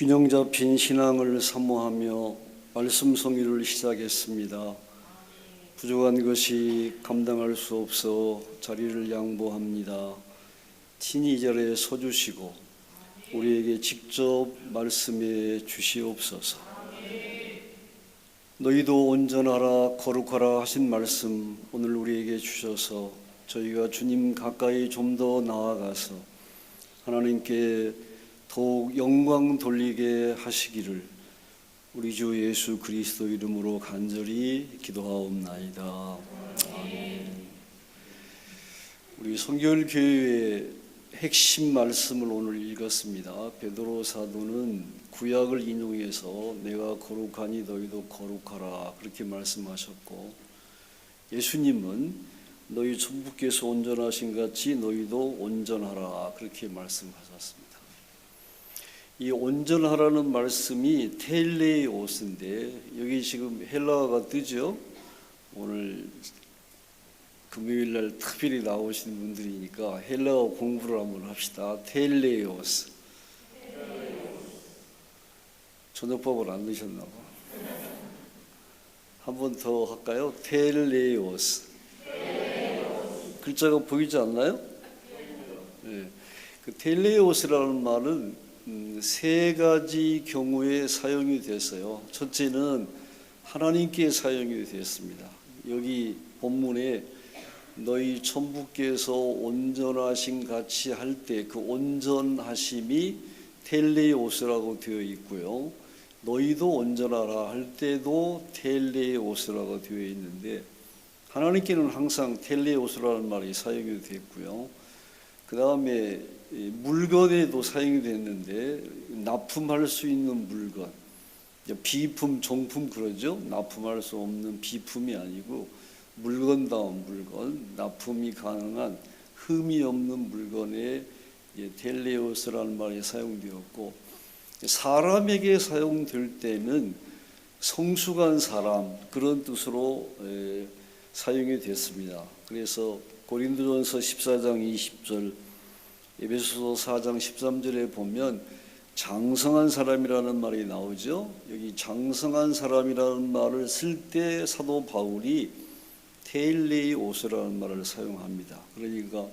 균형 잡힌 신앙을 사모하며 말씀 성의를 시작했습니다. 부족한 것이 감당할 수 없어 자리를 양보합니다. 친히 이 자리에 서주시고 우리에게 직접 말씀해 주시옵소서. 너희도 온전하라 거룩하라 하신 말씀 오늘 우리에게 주셔서 저희가 주님 가까이 좀 더 나아가서 하나님께 더욱 영광 돌리게 하시기를 우리 주 예수 그리스도 이름으로 간절히 기도하옵나이다. 아멘. 우리 성결교회의 핵심 말씀을 오늘 읽었습니다. 베드로 사도는 구약을 인용해서 내가 거룩하니 너희도 거룩하라 그렇게 말씀하셨고, 예수님은 너희 천부께서 온전하신 같이 너희도 온전하라 그렇게 말씀하셨습니다. 이 온전하라는 말씀이 텔레오스인데 여기 지금 헬라어가 뜨죠. 오늘 금요일날 특별히 나오신 분들이니까 헬라어 공부를 한번 합시다. 텔레오스. 전역법을 안 넣으셨나 봐. 한 번 더 할까요? 텔레오스. 글자가 보이지 않나요? 네. 그 텔레오스라는 말은 세 가지 경우에 사용이 됐어요. 첫째는 하나님께 사용이 됐습니다. 여기 본문에 너희 천부께서 온전하신 같이 할 때 그 온전하심이 텔레오스라고 되어 있고요. 너희도 온전하라 할 때도 텔레오스라고 되어 있는데 하나님께는 항상 텔레오스라는 말이 사용이 됐고요. 그 다음에 물건에도 사용이 됐는데 납품할 수 있는 물건, 비품, 정품 그러죠. 납품할 수 없는 비품이 아니고 물건다운 물건, 납품이 가능한 흠이 없는 물건에 텔레오스라는 말이 사용되었고, 사람에게 사용될 때는 성숙한 사람 그런 뜻으로 사용이 됐습니다. 그래서 고린도전서 14장 20절, 에베소서 4장 13절에 보면 장성한 사람이라는 말이 나오죠. 여기 장성한 사람이라는 말을 쓸 때 사도 바울이 텔레오스라는 말을 사용합니다. 그러니까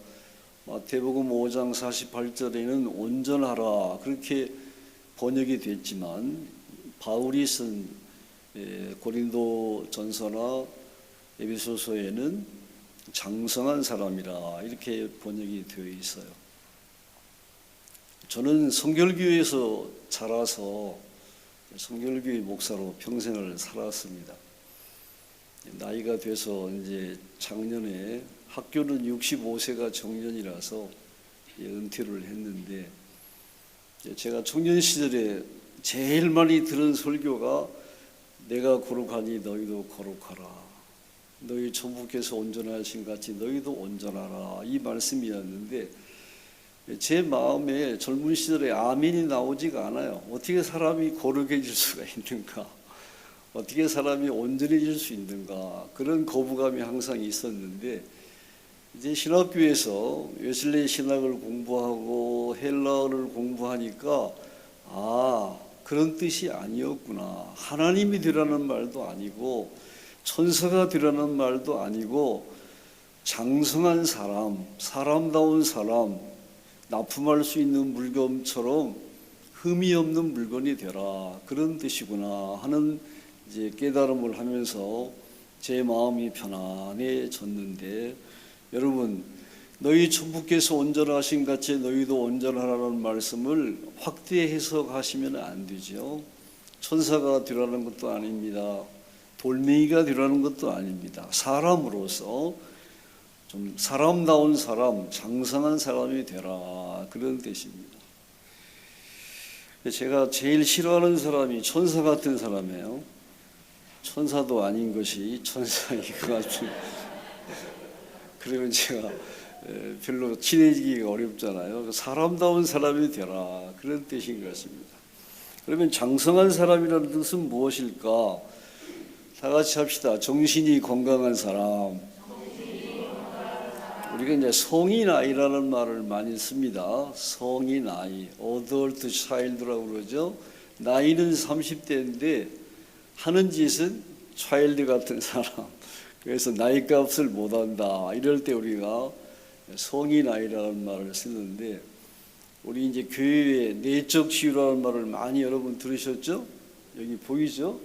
마태복음 5장 48절에는 온전하라 그렇게 번역이 됐지만 바울이 쓴 고린도전서나 에베소서에는 장성한 사람이라 이렇게 번역이 되어 있어요. 저는 성결교회에서 자라서 성결교회 목사로 평생을 살았습니다. 나이가 돼서 이제 작년에 학교는 65세가 정년이라서 은퇴를 했는데, 제가 청년 시절에 제일 많이 들은 설교가 내가 거룩하니 너희도 거룩하라. 너희 천부께서 온전하신 같이 너희도 온전하라. 이 말씀이었는데 제 마음에 젊은 시절에 아멘이 나오지가 않아요. 어떻게 사람이 거룩해질 수가 있는가? 어떻게 사람이 온전해질 수 있는가? 그런 거부감이 항상 있었는데 이제 신학교에서 웨슬레이 신학을 공부하고 헬라어를 공부하니까 그런 뜻이 아니었구나. 하나님이 되라는 말도 아니고 천사가 되라는 말도 아니고 장성한 사람, 사람다운 사람, 납품할 수 있는 물건처럼 흠이 없는 물건이 되라 그런 뜻이구나 하는 이제 깨달음을 하면서 제 마음이 편안해졌는데, 여러분 너희 천부께서 온전하신 같이 너희도 온전하라는 말씀을 확대 해석하시면 안 되죠. 천사가 되라는 것도 아닙니다. 돌멩이가 되라는 것도 아닙니다. 사람으로서 좀 사람다운 사람, 장성한 사람이 되라 그런 뜻입니다. 제가 제일 싫어하는 사람이 천사 같은 사람이에요. 천사도 아닌 것이 천사인 것 같은. 그러면 제가 별로 친해지기가 어렵잖아요. 사람다운 사람이 되라 그런 뜻인 것입니다. 그러면 장성한 사람이라는 뜻은 무엇일까? 다 같이 합시다. 정신이 건강한 사람. 우리가 이제 성인 아이라는 말을 많이 씁니다. 성인 아이, adult child라고 그러죠. 나이는 30대인데 하는 짓은 차일드 같은 사람. 그래서 나이값을 못한다. 이럴 때 우리가 성인 아이라는 말을 쓰는데, 우리 이제 교회에 내적 치유라는 말을 많이 여러분 들으셨죠? 여기 보이죠?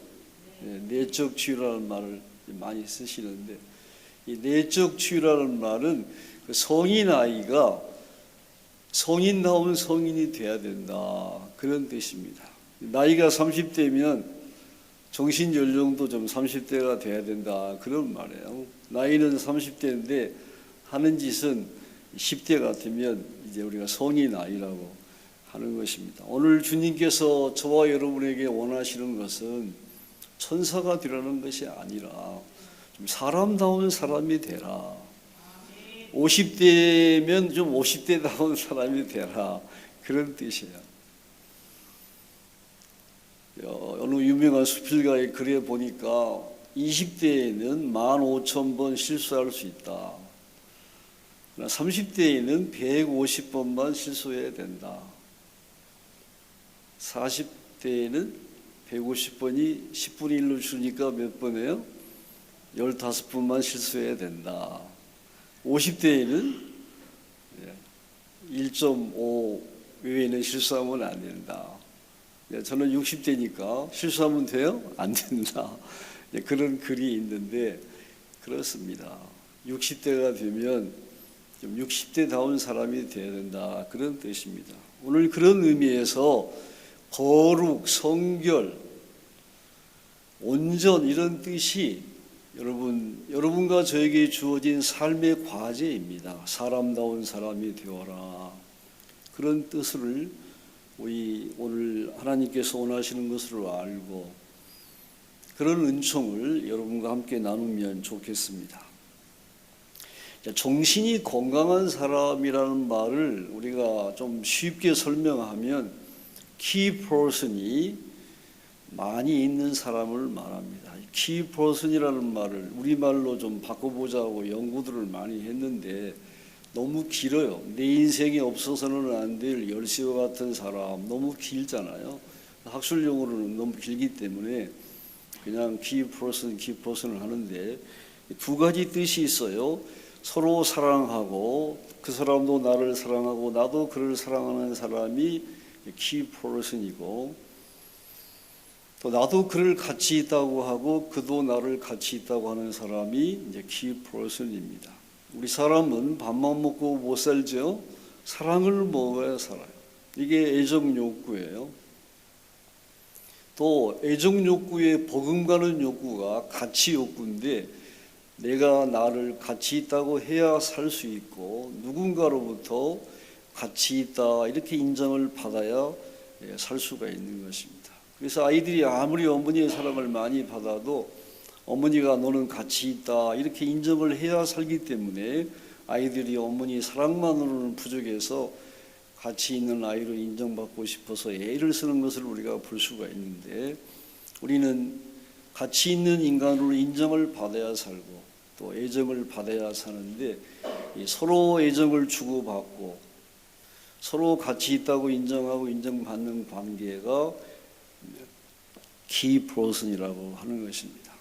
네, 내적 치유라는 말을 많이 쓰시는데, 이 내적 치유라는 말은 그 성인 아이가 성인다운 성인이 돼야 된다, 그런 뜻입니다. 나이가 30대면 정신 연령도 좀 30대가 돼야 된다, 그런 말이에요. 나이는 30대인데 하는 짓은 10대 같으면 이제 우리가 성인 아이라고 하는 것입니다. 오늘 주님께서 저와 여러분에게 원하시는 것은 천사가 되라는 것이 아니라 좀 사람다운 사람이 되라. 50대면 좀 50대다운 사람이 되라, 그런 뜻이에요. 어느 유명한 수필가의 글에 보니까 20대에는 15,000번 실수할 수 있다. 30대에는 150번만 실수해야 된다. 40대에는 150번이 10분의 1로 주니까 몇 번이에요? 15번만 실수해야 된다. 50대에는 1.5 외에는 실수하면 안 된다. 저는 60대니까 실수하면 돼요? 안 된다. 그런 글이 있는데 그렇습니다. 60대가 되면 좀 60대다운 사람이 되어야 된다, 그런 뜻입니다. 오늘 그런 의미에서 거룩, 성결, 온전, 이런 뜻이 여러분과 저에게 주어진 삶의 과제입니다. 사람다운 사람이 되어라, 그런 뜻을 우리 오늘 하나님께서 원하시는 것으로 알고 그런 은총을 여러분과 함께 나누면 좋겠습니다. 정신이 건강한 사람이라는 말을 우리가 좀 쉽게 설명하면 key person이 많이 있는 사람을 말합니다. key person이라는 말을 우리말로 좀 바꿔보자고 연구들을 많이 했는데 너무 길어요. 내 인생에 없어서는 안 될 열쇠와 같은 사람, 너무 길잖아요. 학술 용어로는 너무 길기 때문에 그냥 key person을 하는데 두 가지 뜻이 있어요. 서로 사랑하고 그 사람도 나를 사랑하고 나도 그를 사랑하는 사람이 key person이고, 또 나도 그를 같이 있다고 하고 그도 나를 같이 있다고 하는 사람이 이제 key person입니다. 우리 사람은 밥만 먹고 못 살죠. 사랑을 먹어야 살아요. 이게 애정 욕구예요. 또 애정 욕구에 버금가는 욕구가 가치 욕구인데, 내가 나를 가치 있다고 해야 살 수 있고 누군가로부터 가치 있다 이렇게 인정을 받아야 살 수가 있는 것입니다. 그래서 아이들이 아무리 어머니의 사랑을 많이 받아도 어머니가 너는 가치 있다 이렇게 인정을 해야 살기 때문에 아이들이 어머니 사랑만으로는 부족해서 가치 있는 아이로 인정받고 싶어서 애를 쓰는 것을 우리가 볼 수가 있는데, 우리는 가치 있는 인간으로 인정을 받아야 살고 또 애정을 받아야 사는데, 서로 애정을 주고받고 서로 가치 있다고 인정하고 인정받는 관계가 key person이라고 하는 것입니다.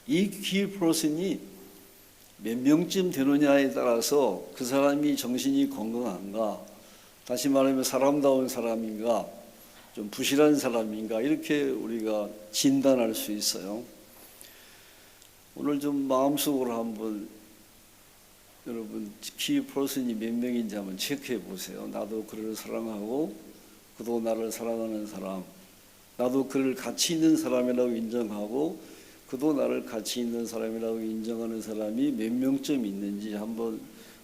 이 key person이 몇 명쯤 되느냐에 따라서 그 사람이 정신이 건강한가, 다시 말하면 사람다운 사람인가 좀 부실한 사람인가 이렇게 우리가 진단할 수 있어요. 오늘 좀 마음속으로 한번 여러분 key person이 몇 명인지 한번 체크해 보세요. 나도 그를 사랑하고 그도 나를 사랑하는 사람, 나도 그를 가치 있는 사람이라고 인정하고 그도 나를 가치 있는 사람이라고 인정하는 사람이 몇 명쯤 있는지 한번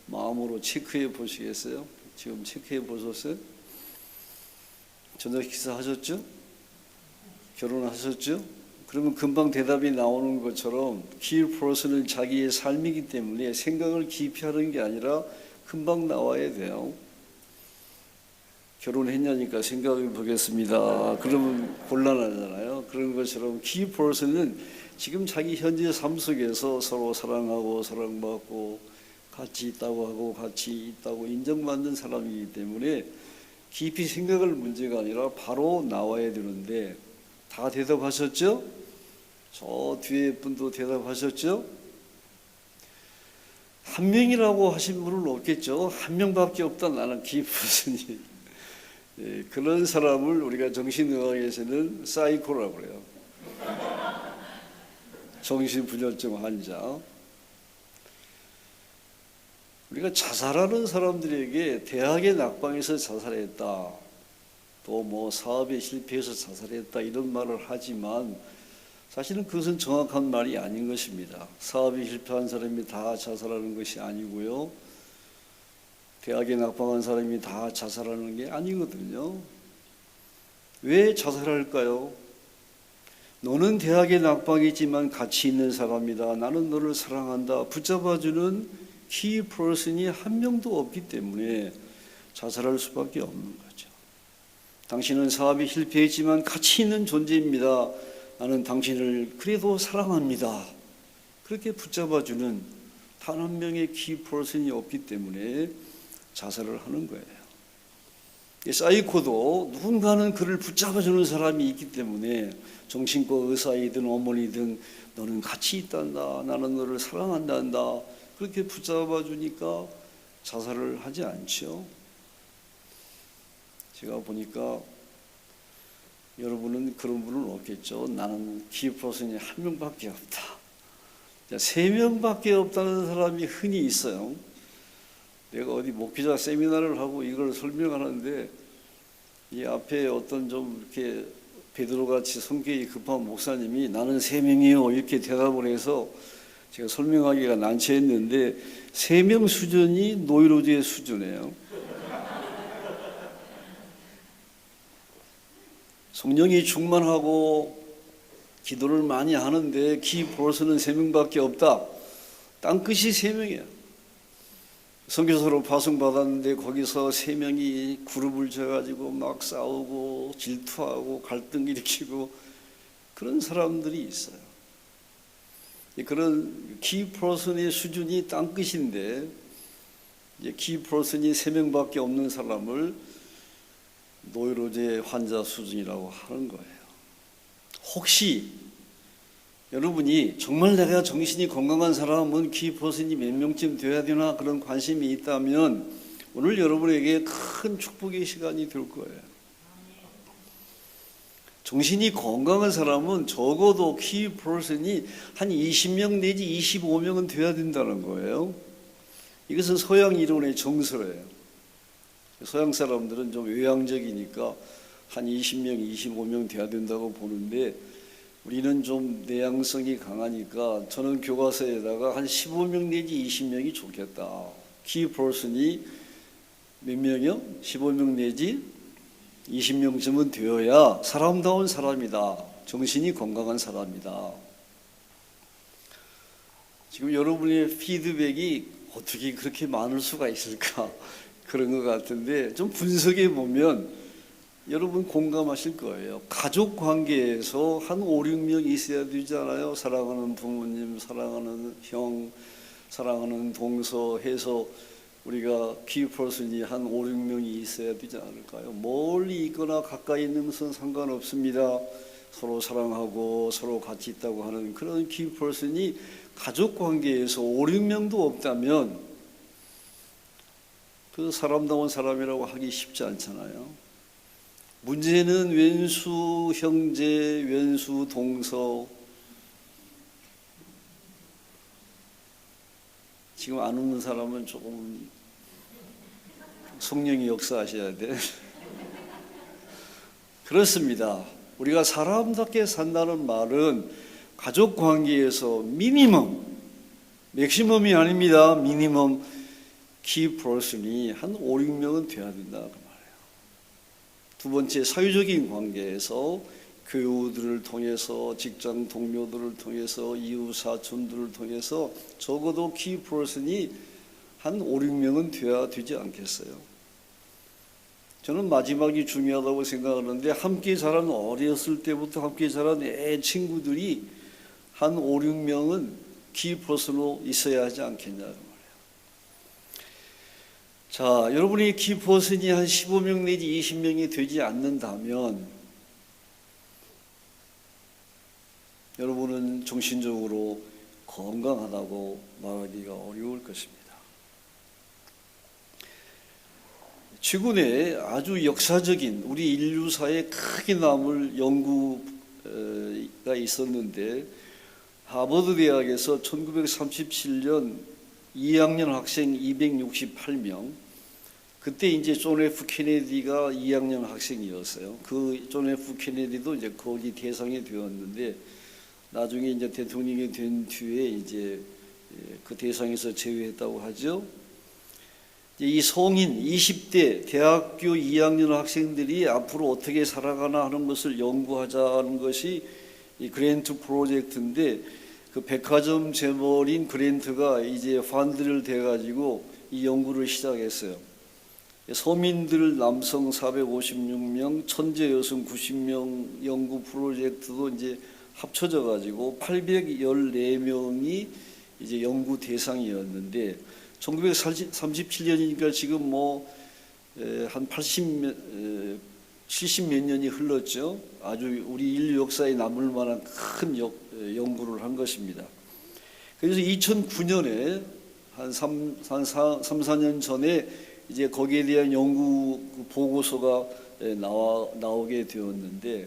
마음으로 체크해 보시겠어요? 지금 체크해 보셨어요? 저녁 식사하셨죠? 결혼하셨죠? 그러면 금방 대답이 나오는 것처럼 key person은 자기의 삶이기 때문에 생각을 깊이 하는 게 아니라 금방 나와야 돼요. 결혼했냐니까 생각해 보겠습니다. 그러면 곤란하잖아요. 그런 것처럼 key person은 지금 자기 현재 삶 속에서 서로 사랑하고 사랑받고 같이 있다고 하고 같이 있다고 인정받는 사람이기 때문에 깊이 생각할 문제가 아니라 바로 나와야 되는데 다 대답하셨죠? 저 뒤에 분도 대답하셨죠? 한 명이라고 하신 분은 없겠죠. 한 명밖에 없다. 나는 기프스니. 예, 그런 사람을 우리가 정신의학에서는 사이코라고 그래요. 정신분열증 환자. 우리가 자살하는 사람들에게 대학의 낙방에서 자살했다, 또 뭐 사업에 실패해서 자살했다 이런 말을 하지만 사실은 그것은 정확한 말이 아닌 것입니다. 사업에 실패한 사람이 다 자살하는 것이 아니고요, 대학에 낙방한 사람이 다 자살하는 게 아니거든요. 왜 자살할까요? 너는 대학에 낙방이지만 가치 있는 사람이다, 나는 너를 사랑한다, 붙잡아주는 키 퍼슨이 한 명도 없기 때문에 자살할 수밖에 없는 거죠. 당신은 사업이 실패했지만 가치 있는 존재입니다, 나는 당신을 그래도 사랑합니다, 그렇게 붙잡아주는 단 한 명의 키 퍼슨이 없기 때문에 자살을 하는 거예요. 사이코도 누군가는 그를 붙잡아주는 사람이 있기 때문에 정신과 의사이든 어머니든 너는 가치 있단다, 나는 너를 사랑한단다, 그렇게 붙잡아 주니까 자살을 하지 않죠. 제가 보니까 여러분은 그런 분은 없겠죠. 나는 키퍼슨이 한 명밖에 없다. 3명밖에 없다는 사람이 흔히 있어요. 내가 어디 목회자 세미나를 하고 이걸 설명하는데 이 앞에 어떤 좀 이렇게 베드로같이 성격이 급한 목사님이 나는 3명이요 이렇게 대답을 해서 제가 설명하기가 난처했는데 3명 수준이 노이로즈의 수준이에요. 성령이 충만하고 기도를 많이 하는데 키 퍼슨은 3명밖에 없다. 땅끝이 3명이야. 선교사로 파송받았는데 거기서 3명이 그룹을 져가지고 막 싸우고 질투하고 갈등 일으키고 그런 사람들이 있어요. 그런 키 퍼슨의 수준이 땅끝인데 이제 키 퍼슨이 3명밖에 없는 사람을 노이로제 환자 수준이라고 하는 거예요. 혹시 여러분이 정말 내가 정신이 건강한 사람은 키 퍼슨이 몇 명쯤 돼야 되나 그런 관심이 있다면 오늘 여러분에게 큰 축복의 시간이 될 거예요. 정신이 건강한 사람은 적어도 키 퍼슨이 한 20명 내지 25명은 돼야 된다는 거예요. 이것은 서양 이론의 정설이에요. 서양 사람들은 좀 외향적이니까 한 20명, 25명 돼야 된다고 보는데 우리는 좀 내향성이 강하니까 저는 교과서에다가 한 15명 내지 20명이 좋겠다. 키 퍼슨이 몇 명이요? 15명 내지 20명쯤은 되어야 사람다운 사람이다, 정신이 건강한 사람이다. 지금 여러분의 피드백이 어떻게 그렇게 많을 수가 있을까 그런 것 같은데 좀 분석해 보면 여러분 공감하실 거예요. 가족 관계에서 한 5, 6명 있어야 되잖아요. 사랑하는 부모님, 사랑하는 형, 사랑하는 동서 해서 우리가 키 퍼슨이 한 5, 6명이 있어야 되지 않을까요? 멀리 있거나 가까이 있는 것은 상관없습니다. 서로 사랑하고 서로 같이 있다고 하는 그런 키 퍼슨이 가족 관계에서 5, 6명도 없다면 그 사람다운 사람이라고 하기 쉽지 않잖아요. 문제는 왼수 형제, 왼수 동서. 지금 안 웃는 사람은 조금 성령이 역사하셔야 돼. 그렇습니다. 우리가 사람답게 산다는 말은 가족 관계에서 미니멈, 맥시멈이 아닙니다. 미니멈 키 퍼슨이 한 5, 6명은 돼야 된다 그 말이에요. 두 번째, 사회적인 관계에서 교우들을 통해서, 직장 동료들을 통해서, 이웃 사촌들을 통해서 적어도 키 퍼슨이 한 5, 6명은 돼야 되지 않겠어요? 저는 마지막이 중요하다고 생각하는데 함께 자란 어렸을 때부터 함께 자란 애 친구들이 한 5, 6명은 키 퍼슨으로 있어야 하지 않겠냐 그 말이에요. 자, 여러분이 키퍼슨이 한 15명 내지 20명이 되지 않는다면 여러분은 정신적으로 건강하다고 말하기가 어려울 것입니다. 최근에 아주 역사적인 우리 인류사에 크게 남을 연구가 있었는데, 하버드 대학에서 1937년 2학년 학생 268명, 그때 이제 존 F 케네디가 2학년 학생이었어요. 그 존 F 케네디도 이제 거기 대상이 되었는데, 나중에 이제 대통령이 된 뒤에 이제 그 대상에서 제외했다고 하죠. 이 성인 20대 대학교 2학년 학생들이 앞으로 어떻게 살아가나 하는 것을 연구하자는 것이 이 그랜트 프로젝트인데, 그 백화점 재벌인 그랜트가 이제 펀드를 대가지고 이 연구를 시작했어요. 서민들 남성 456명, 천재 여성 90명 연구 프로젝트도 이제 합쳐져 가지고 814명이 이제 연구 대상이었는데, 1937년이니까 지금 한 70 몇 년이 흘렀죠. 아주 우리 인류 역사에 남을 만한 큰 연구를 한 것입니다. 그래서 2009년에 한 4년 전에 이제 거기에 대한 연구 보고서가 나오게 되었는데,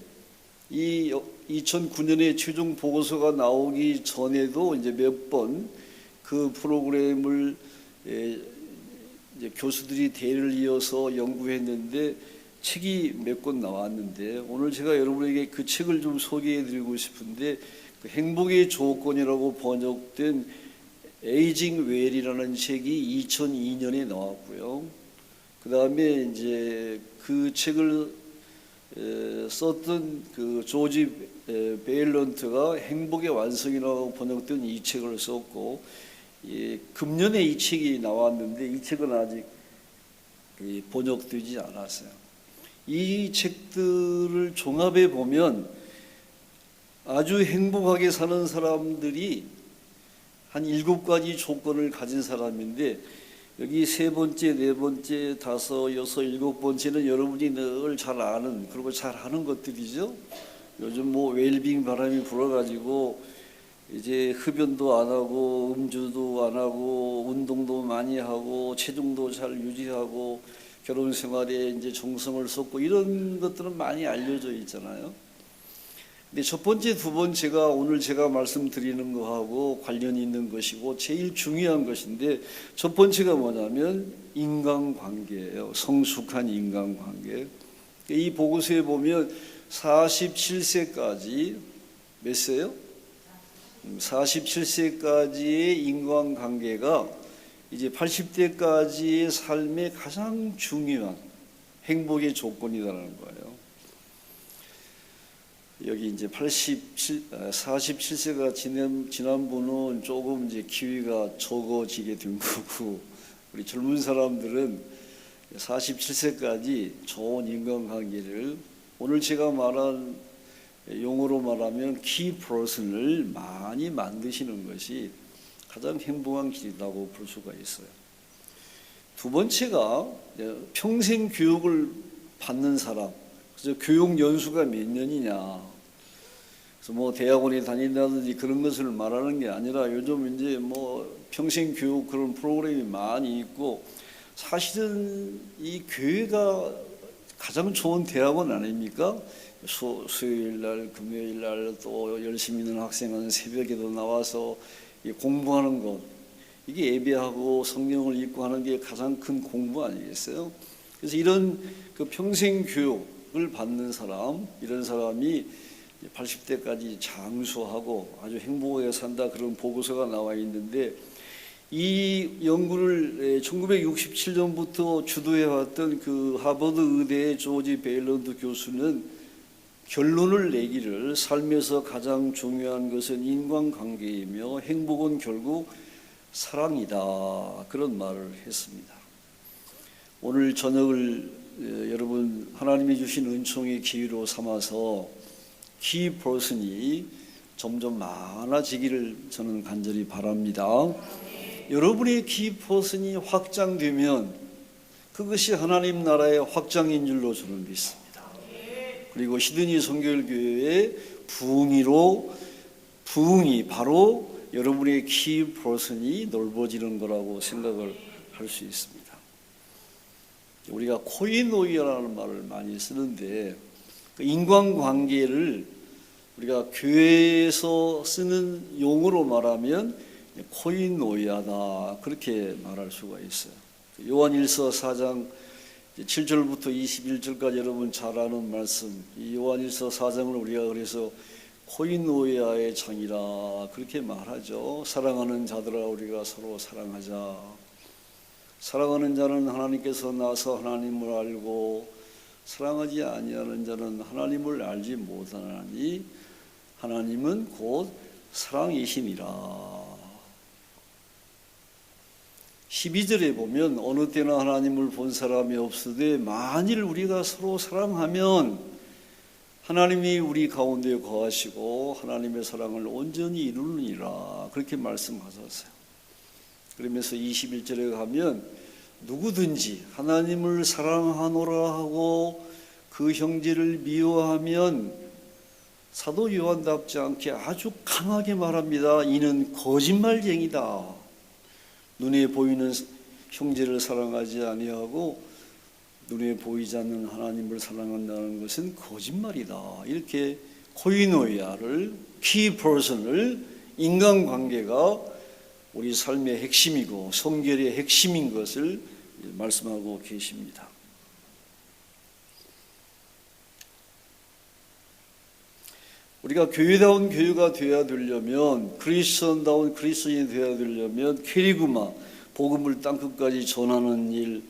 이 2009년에 최종 보고서가 나오기 전에도 이제 몇 번 그 프로그램을 이제 교수들이 대를 이어서 연구했는데 책이 몇 권 나왔는데, 오늘 제가 여러분에게 그 책을 좀 소개해드리고 싶은데, 그 행복의 조건이라고 번역된 에이징 웰이라는 책이 2002년에 나왔고요. 그 다음에 이제 그 책을 썼던 그 조지 베일런트가 행복의 완성이라고 번역된 이 책을 썼고, 금년에 이 책이 나왔는데 이 책은 아직 번역되지 않았어요. 이 책들을 종합해 보면 아주 행복하게 사는 사람들이 한 7가지 조건을 가진 사람인데, 여기 3번째, 4번째, 5, 6, 7번째는 여러분이 늘 잘 아는, 그리고 잘 하는 것들이죠. 요즘 웰빙 바람이 불어가지고 이제 흡연도 안 하고 음주도 안 하고 운동도 많이 하고 체중도 잘 유지하고 결혼 생활에 이제 정성을 쏟고 이런 것들은 많이 알려져 있잖아요. 근데 첫 번째, 두 번째가 오늘 제가 말씀드리는 거하고 관련이 있는 것이고 제일 중요한 것인데, 첫 번째가 뭐냐면 인간관계예요. 성숙한 인간관계. 이 보고서에 보면 47세까지 몇 세요? 47세까지의 인간관계가 이제 80대까지의 삶의 가장 중요한 행복의 조건이라는 거예요. 여기 이제 47세가 지난 분은 조금 이제 기회가 적어지게 된 거고, 우리 젊은 사람들은 47세까지 좋은 인간관계를, 오늘 제가 말한 용어로 말하면 키 퍼슨을 많이 만드시는 것이 가장 행복한 길이라고 볼 수가 있어요. 두 번째가 평생 교육을 받는 사람. 그래서 교육 연수가 몇 년이냐. 그래서 대학원에 다닌다든지 그런 것을 말하는 게 아니라, 요즘 이제 평생 교육 그런 프로그램이 많이 있고, 사실은 이 교회가 가장 좋은 대학원 아닙니까? 수요일 날, 금요일 날 또 열심히 있는 학생은 새벽에도 나와서 공부하는 것, 이게 예배하고 성경을 읽고 하는 게 가장 큰 공부 아니겠어요? 그래서 이런 그 평생 교육을 받는 사람, 이런 사람이 80대까지 장수하고 아주 행복하게 산다, 그런 보고서가 나와 있는데, 이 연구를 1967년부터 주도해왔던 그 하버드 의대의 조지 베일런트 교수는 결론을 내기를, 삶에서 가장 중요한 것은 인간관계이며 행복은 결국 사랑이다, 그런 말을 했습니다. 오늘 저녁을 여러분 하나님이 주신 은총의 기회로 삼아서 키 퍼슨이 점점 많아지기를 저는 간절히 바랍니다. 여러분의 키 퍼슨이 확장되면 그것이 하나님 나라의 확장인 줄로 저는 믿습니다. 그리고 시드니 선결교회의 부흥이 바로 여러분의 키 퍼슨이 넓어지는 거라고 생각을 할 수 있습니다. 우리가 코이노이아라는 말을 많이 쓰는데 그 인간관계를 우리가 교회에서 쓰는 용어로 말하면 코이노이아다 그렇게 말할 수가 있어요. 요한일서 4장 7절부터 21절까지 여러분 잘 아는 말씀, 이 요한일서 4장을 우리가 그래서 코이노이아의 장이라 그렇게 말하죠. 사랑하는 자들아 우리가 서로 사랑하자. 사랑하는 자는 하나님께서 나서 하나님을 알고 사랑하지 아니하는 자는 하나님을 알지 못하나니 하나님은 곧 사랑이시니라. 12절에 보면 어느 때나 하나님을 본 사람이 없으되 만일 우리가 서로 사랑하면 하나님이 우리 가운데 거하시고 하나님의 사랑을 온전히 이루느니라 그렇게 말씀하셨어요. 그러면서 21절에 가면 누구든지 하나님을 사랑하노라 하고 그 형제를 미워하면 사도 요한답지 않게 아주 강하게 말합니다. 이는 거짓말쟁이다. 눈에 보이는 형제를 사랑하지 아니하고 눈에 보이지 않는 하나님을 사랑한다는 것은 거짓말이다. 이렇게 코이노이아를 키 퍼슨을 인간관계가 우리 삶의 핵심이고 성결의 핵심인 것을 말씀하고 계십니다. 우리가 교회다운 교회가 되어야 되려면 그리스도다운 그리스도인이 되어야 되려면 캐리그마 복음을 땅끝까지 전하는 일,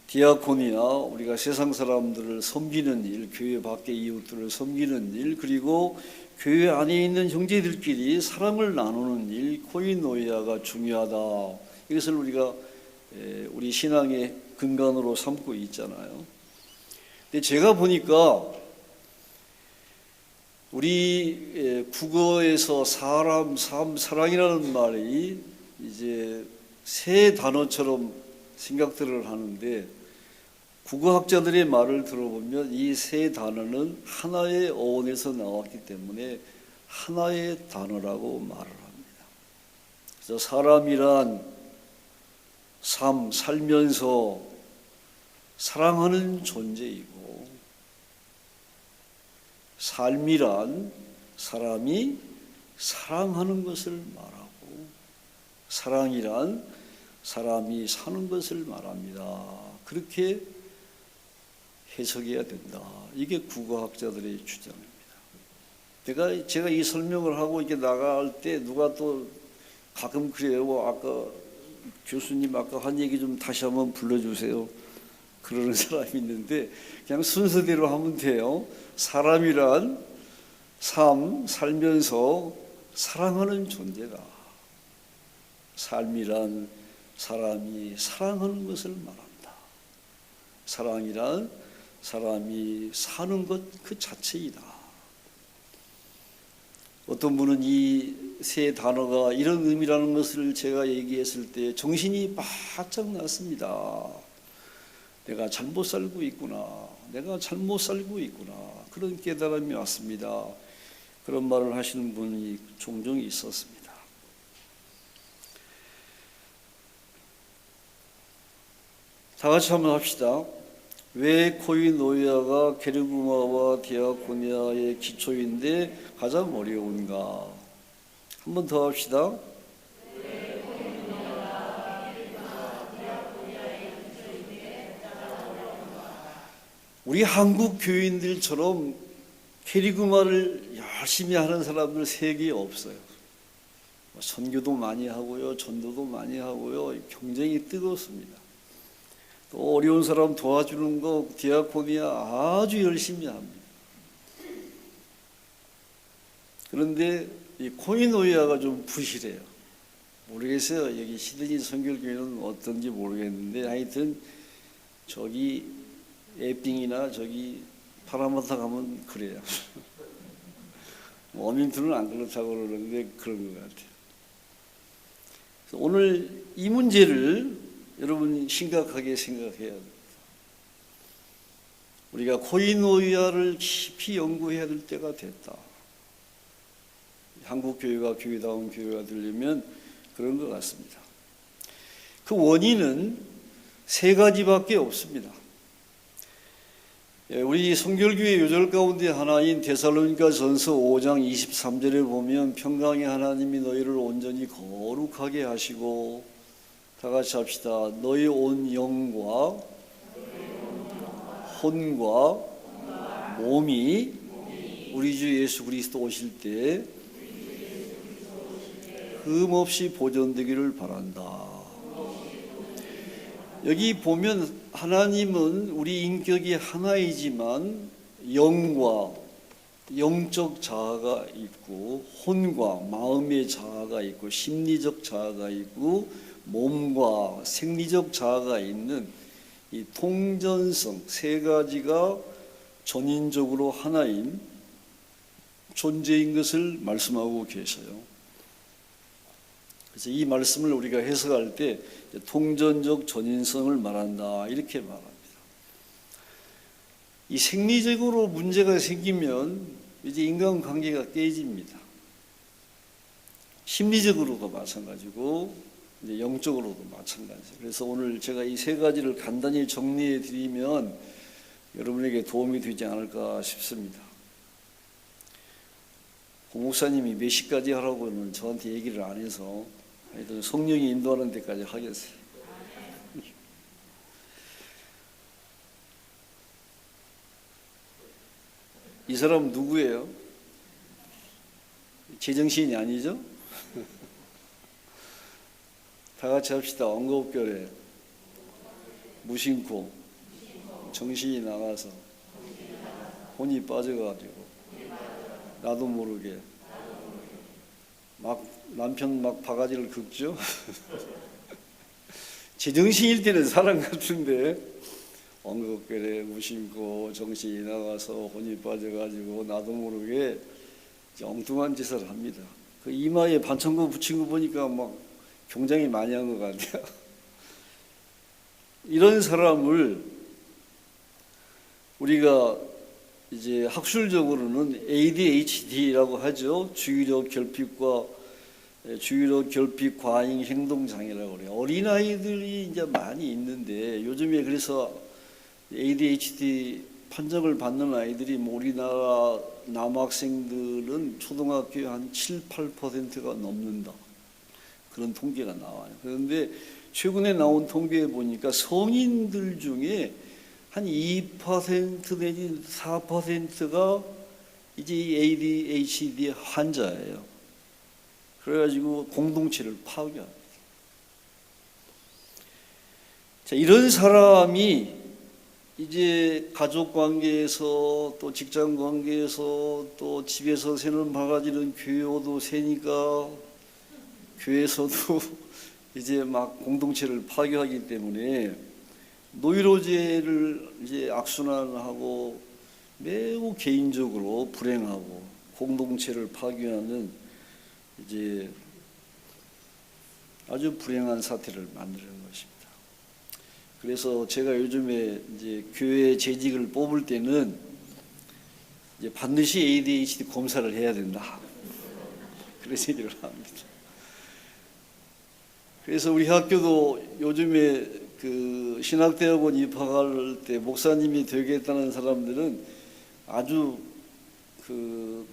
디아코니아 우리가 세상 사람들을 섬기는 일, 교회 밖의 이웃들을 섬기는 일, 그리고 교회 안에 있는 형제들끼리 사랑을 나누는 일, 코이노이아가 중요하다. 이것을 우리가 우리 신앙의 근간으로 삼고 있잖아요. 근데 제가 보니까 우리 국어에서 사람, 삶, 사랑이라는 말이 이제 새 단어처럼 생각들을 하는데 국어학자들의 말을 들어보면 이 세 단어는 하나의 어원에서 나왔기 때문에 하나의 단어라고 말을 합니다. 그래서 사람이란 삶, 살면서 사랑하는 존재이고 삶이란 사람이 사랑하는 것을 말하고 사랑이란 사람이 사는 것을 말합니다. 그렇게 해석해야 된다. 이게 국어학자들의 주장입니다. 제가 이 설명을 하고 이렇게 나갈 때 누가 또 가끔 그래요. 아까 교수님 아까 한 얘기 좀 다시 한번 불러주세요. 그러는 사람이 있는데 그냥 순서대로 하면 돼요. 사람이란 살면서 사랑하는 존재다. 삶이란 사람이 사랑하는 것을 말한다. 사랑이란 사람이 사는 것 그 자체이다. 어떤 분은 이 세 단어가 이런 의미라는 것을 제가 얘기했을 때 정신이 바짝 났습니다. 내가 잘못 살고 있구나. 내가 잘못 살고 있구나. 그런 깨달음이 왔습니다. 그런 말을 하시는 분이 종종 있었습니다. 다 같이 한번 합시다. 왜 코이노이아가 게르구마와 디아코니아의 기초인데 가장 어려운가? 한 번 더 합시다. 우리 한국 교인들처럼 캐리그마를 열심히 하는 사람들 세계에 없어요. 선교도 많이 하고요, 전도도 많이 하고요, 경쟁이 뜨겁습니다. 또 어려운 사람 도와주는 거 디아코니아 아주 열심히 합니다. 그런데 이 코이노이아가 좀 부실해요. 모르겠어요. 여기 시드니 선결교회는 어떤지 모르겠는데 하여튼 저기 에빙이나 저기 파라마타 가면 그래요. 워밍턴은 안 그렇다고 그러는데 그런 것 같아요. 그래서 오늘 이 문제를 여러분 심각하게 생각해야 돼요. 우리가 코이노이아를 깊이 연구해야 될 때가 됐다. 한국 교회가 교회다운 교회가 되려면 그런 것 같습니다. 그 원인은 세 가지밖에 없습니다. 우리 성결교회 요절 가운데 하나인 데살로니가전서 5장 23절에 보면 평강의 하나님이 너희를 온전히 거룩하게 하시고, 다 같이 합시다. 너희 온 영과 혼과 몸이 우리 주 예수 그리스도 오실 때 흠없이 보존되기를 바란다. 여기 보면 하나님은 우리 인격이 하나이지만 영과 영적 자아가 있고, 혼과 마음의 자아가 있고, 심리적 자아가 있고, 몸과 생리적 자아가 있는 이 통전성 세 가지가 전인적으로 하나인 존재인 것을 말씀하고 계셔요. 그래서 이 말씀을 우리가 해석할 때 통전적 전인성을 말한다, 이렇게 말합니다. 이 생리적으로 문제가 생기면 이제 인간관계가 깨집니다. 심리적으로도 마찬가지고 이제 영적으로도 마찬가지예요. 그래서 오늘 제가 이 세 가지를 간단히 정리해 드리면 여러분에게 도움이 되지 않을까 싶습니다. 고 목사님이 몇 시까지 하라고는 저한테 얘기를 안 해서 하여튼 성령이 인도하는 데까지 하겠어요. 이 사람 누구예요? 제정신이 아니죠? 다 같이 합시다. 엉겁결에 무심코 정신이 나가서 혼이 빠져가지고 나도 모르게 막 남편 막 바가지를 긁죠. 제정신일 때는 사람 같은데 엉겁결에 무심코 정신이 나가서 혼이 빠져가지고 나도 모르게 엉뚱한 짓을 합니다. 그 이마에 반창고 붙인 거 보니까 막 굉장히 많이 한 것 같아요. 이런 사람을 우리가 이제 학술적으로는 ADHD라고 하죠. 주의력 결핍 과잉 행동 장애라고 그래요. 어린아이들이 이제 많이 있는데 요즘에 그래서 ADHD 판정을 받는 아이들이 우리나라 남학생들은 초등학교에 한 7, 8%가 넘는다. 그런 통계가 나와요. 그런데 최근에 나온 통계에 보니까 성인들 중에 한 2% 내지 4%가 이제 ADHD 환자예요. 그래가지고 공동체를 파괴합니다. 자, 이런 사람이 이제 가족 관계에서 또 직장 관계에서 또 집에서 새는 바가지는 교회도 새니까 교회에서도 이제 막 공동체를 파괴하기 때문에 노이로제를 이제 악순환하고 매우 개인적으로 불행하고 공동체를 파괴하는 이제 아주 불행한 사태를 만드는 것입니다. 그래서 제가 요즘에 이제 교회 재직을 뽑을 때는 이제 반드시 ADHD 검사를 해야 된다. 그런 얘기를 합니다. 그래서 우리 학교도 요즘에 그 신학대학원 입학할 때 목사님이 되겠다는 사람들은 아주 그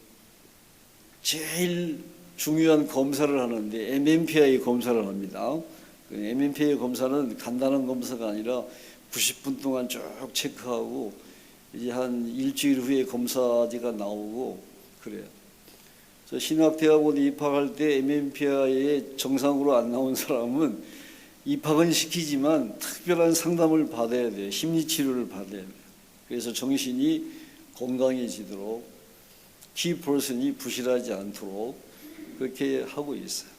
제일 중요한 검사를 하는데 MMPI 검사를 합니다. 그 MMPI 검사는 간단한 검사가 아니라 90분 동안 쭉 체크하고 이제 한 일주일 후에 검사지가 나오고 그래요. 신학대학원 입학할 때 MMPI에 정상으로 안 나온 사람은 입학은 시키지만 특별한 상담을 받아야 돼요. 심리치료를 받아야 돼요. 그래서 정신이 건강해지도록 키퍼슨이 부실하지 않도록 그렇게 하고 있어요.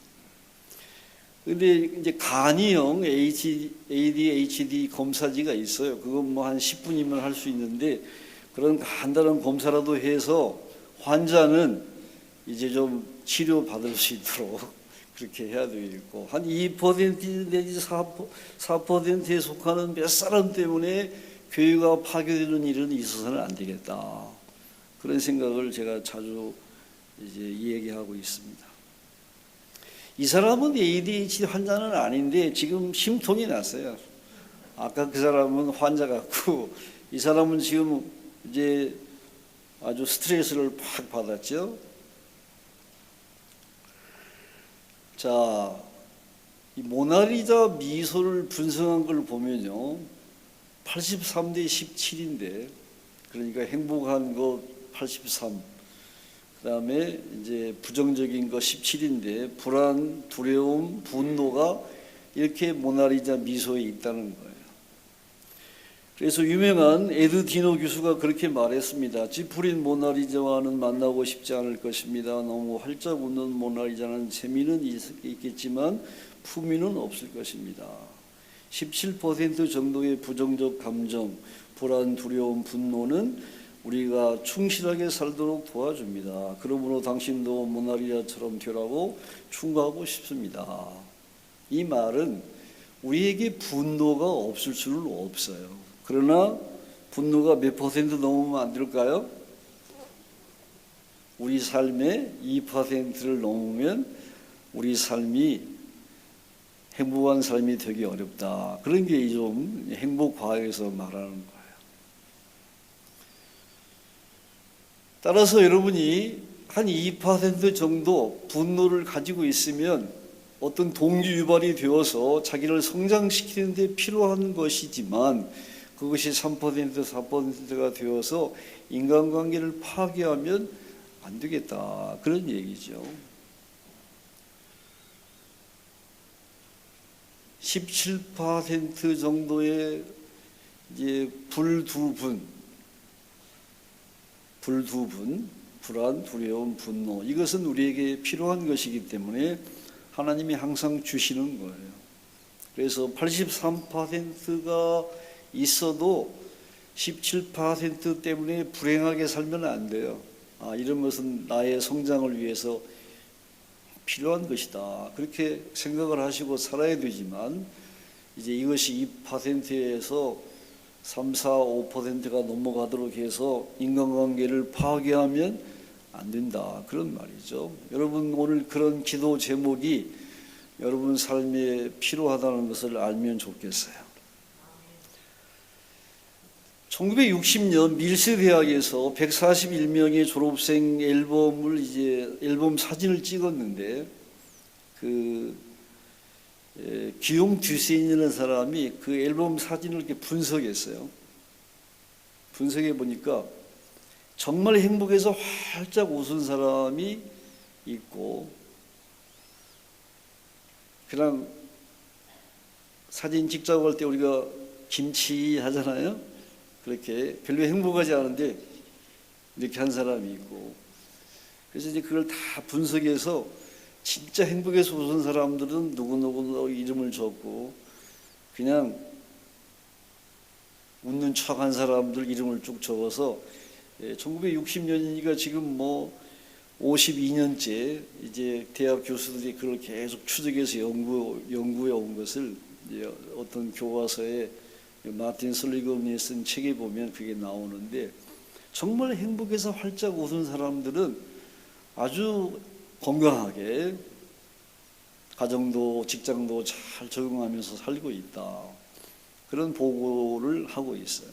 근데 이제 간이형 ADHD 검사지가 있어요. 그건 뭐 한 10분이면 할 수 있는데 그런 간단한 검사라도 해서 환자는 이제 좀 치료받을 수 있도록 그렇게 해야 되겠고, 한 2% 내지 4%에 속하는 몇 사람 때문에 교회가 파괴되는 일은 있어서는 안 되겠다. 그런 생각을 제가 자주 이제 얘기하고 있습니다. 이 사람은 ADHD 환자는 아닌데 지금 심통이 났어요. 아까 그 사람은 환자 같고 이 사람은 지금 이제 아주 스트레스를 팍 받았죠. 자, 이 모나리자 미소를 분석한 걸 보면요, 83대 17인데, 그러니까 행복한 거 83, 그다음에 이제 부정적인 거 17인데 불안, 두려움, 분노가 이렇게 모나리자 미소에 있다는 거예요. 그래서 유명한 에드 디노 교수가 그렇게 말했습니다. 찌푸린 모나리자와는 만나고 싶지 않을 것입니다. 너무 활짝 웃는 모나리자는 재미는 있겠지만 품위는 없을 것입니다. 17% 정도의 부정적 감정, 불안, 두려움, 분노는 우리가 충실하게 살도록 도와줍니다. 그러므로 당신도 모나리자처럼 되라고 충고하고 싶습니다. 이 말은 우리에게 분노가 없을 수는 없어요. 그러나 분노가 몇 퍼센트 넘으면 안 될까요? 우리 삶의 2%를 넘으면 우리 삶이 행복한 삶이 되기 어렵다. 그런 게 좀 행복과학에서 말하는 거예요. 따라서 여러분이 한 2% 정도 분노를 가지고 있으면 어떤 동기 유발이 되어서 자기를 성장시키는 데 필요한 것이지만 그것이 3%, 4%가 되어서 인간관계를 파괴하면 안 되겠다. 그런 얘기죠. 17% 정도의 이제 불두분, 불안, 두려움, 분노, 이것은 우리에게 필요한 것이기 때문에 하나님이 항상 주시는 거예요. 그래서 83%가 있어도 17% 때문에 불행하게 살면 안 돼요. 이런 것은 나의 성장을 위해서 필요한 것이다. 그렇게 생각을 하시고 살아야 되지만 이제 이것이 2%에서 3, 4, 5%가 넘어가도록 해서 인간관계를 파괴하면 안 된다. 그런 말이죠. 여러분 오늘 그런 기도 제목이 여러분 삶에 필요하다는 것을 알면 좋겠어요. 1960년 밀스 대학에서 141명의 졸업생 앨범 사진을 찍었는데 기용 듀센이라는 사람이 그 앨범 사진을 이렇게 분석했어요. 분석해 보니까 정말 행복해서 활짝 웃은 사람이 있고 그냥 사진 찍자고 할 때 우리가 김치 하잖아요. 그렇게 별로 행복하지 않은데 이렇게 한 사람이 있고, 그래서 이제 그걸 다 분석해서 진짜 행복해서 웃은 사람들은 누구누구 이름을 적고 그냥 웃는 척한 사람들 이름을 쭉 적어서 1960년이니까 지금 뭐 52년째 이제 대학 교수들이 그걸 계속 추적해서 연구해 온 것을 이제 어떤 교과서에 마틴 슬리건이 쓴 책에 보면 그게 나오는데, 정말 행복해서 활짝 웃은 사람들은 아주 건강하게 가정도 직장도 잘 적응하면서 살고 있다. 그런 보고를 하고 있어요.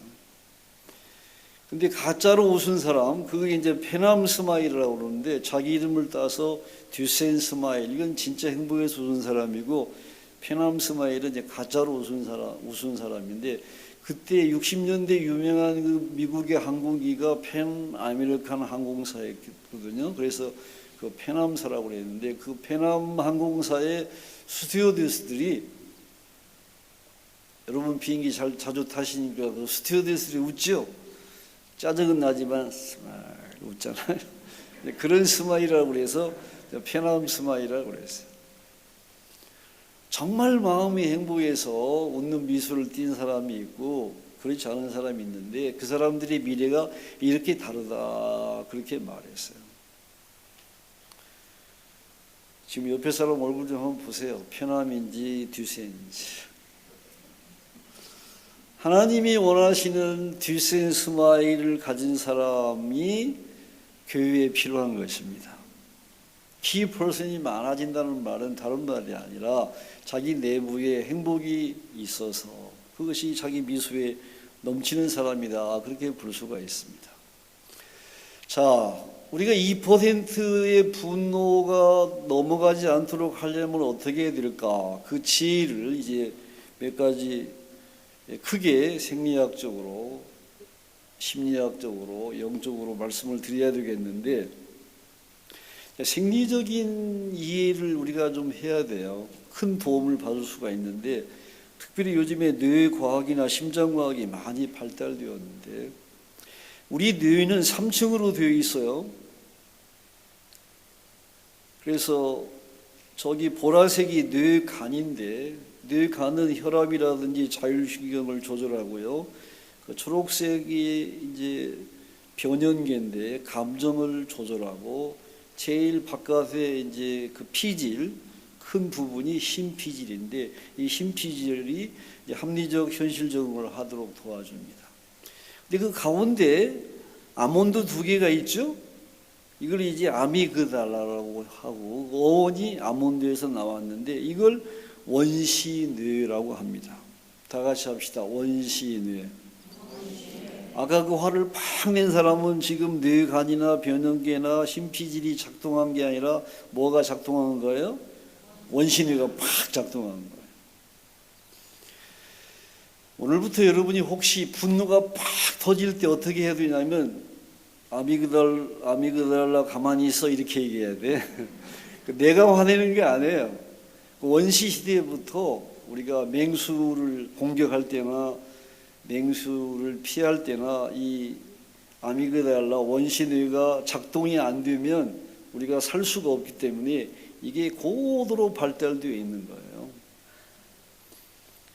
근데 가짜로 웃은 사람, 그게 이제 페남 스마일이라고 그러는데 자기 이름을 따서 듀센 스마일, 이건 진짜 행복해서 웃은 사람이고, 페남 스마일은 이제 가짜로 웃은 사람인데, 그때 60년대 유명한 그 미국의 항공기가 팬 아메리칸 항공사였거든요. 그래서 그 페남사라고 그랬는데, 그 페남 항공사의 스튜어디스들이, 여러분 비행기 자주 타시니까 그 스튜어디스들이 웃죠. 짜증은 나지만 웃잖아요. 그런 스마일이라고 그래서 페남 스마일이라고 그랬어요. 정말 마음이 행복해서 웃는 미소를 띈 사람이 있고 그렇지 않은 사람이 있는데 그 사람들의 미래가 이렇게 다르다, 그렇게 말했어요. 지금 옆에 사람 얼굴 좀 한번 보세요. 페남인지 듀센인지. 하나님이 원하시는 디센트 스마일을 가진 사람이 교회에 필요한 것입니다. 키 퍼슨이 많아진다는 말은 다른 말이 아니라 자기 내부에 행복이 있어서 그것이 자기 미소에 넘치는 사람이다, 그렇게 볼 수가 있습니다. 자, 우리가 2%의 분노가 넘어가지 않도록 하려면 어떻게 해야 될까? 그 지혜를 이제 몇 가지 크게 생리학적으로, 심리학적으로, 영적으로 말씀을 드려야 되겠는데, 생리적인 이해를 우리가 좀 해야 돼요. 큰 도움을 받을 수가 있는데, 특별히 요즘에 뇌과학이나 심장과학이 많이 발달되었는데, 우리 뇌는 3층으로 되어 있어요. 그래서 저기 보라색이 뇌간인데, 뇌간은 혈압이라든지 자율신경을 조절하고요. 그 초록색이 이제 변연계인데 감정을 조절하고, 제일 바깥에 이제 그 피질 큰 부분이 심피질인데, 이 심피질이 이제 합리적 현실적으로 하도록 도와줍니다. 근데 그 가운데 아몬드 2개가 있죠. 이걸 이제 아미그달라라고 하고, 어원이 아몬드에서 나왔는데 이걸 원시뇌라고 합니다. 다 같이 합시다. 원시뇌. 아까 그 화를 팍 낸 사람은 지금 뇌간이나 변연계나 심피질이 작동한 게 아니라 뭐가 작동한 거예요? 원시뇌가 팍 작동한 거예요. 오늘부터 여러분이 혹시 분노가 팍 터질 때 어떻게 해야 되냐면, 아미그달라 가만히 있어, 이렇게 얘기해야 돼. 내가 화내는 게 아니에요. 원시 시대부터 우리가 맹수를 공격할 때나 맹수를 피할 때나 이 아미그달라 원시뇌가 작동이 안 되면 우리가 살 수가 없기 때문에 이게 고도로 발달되어 있는 거예요.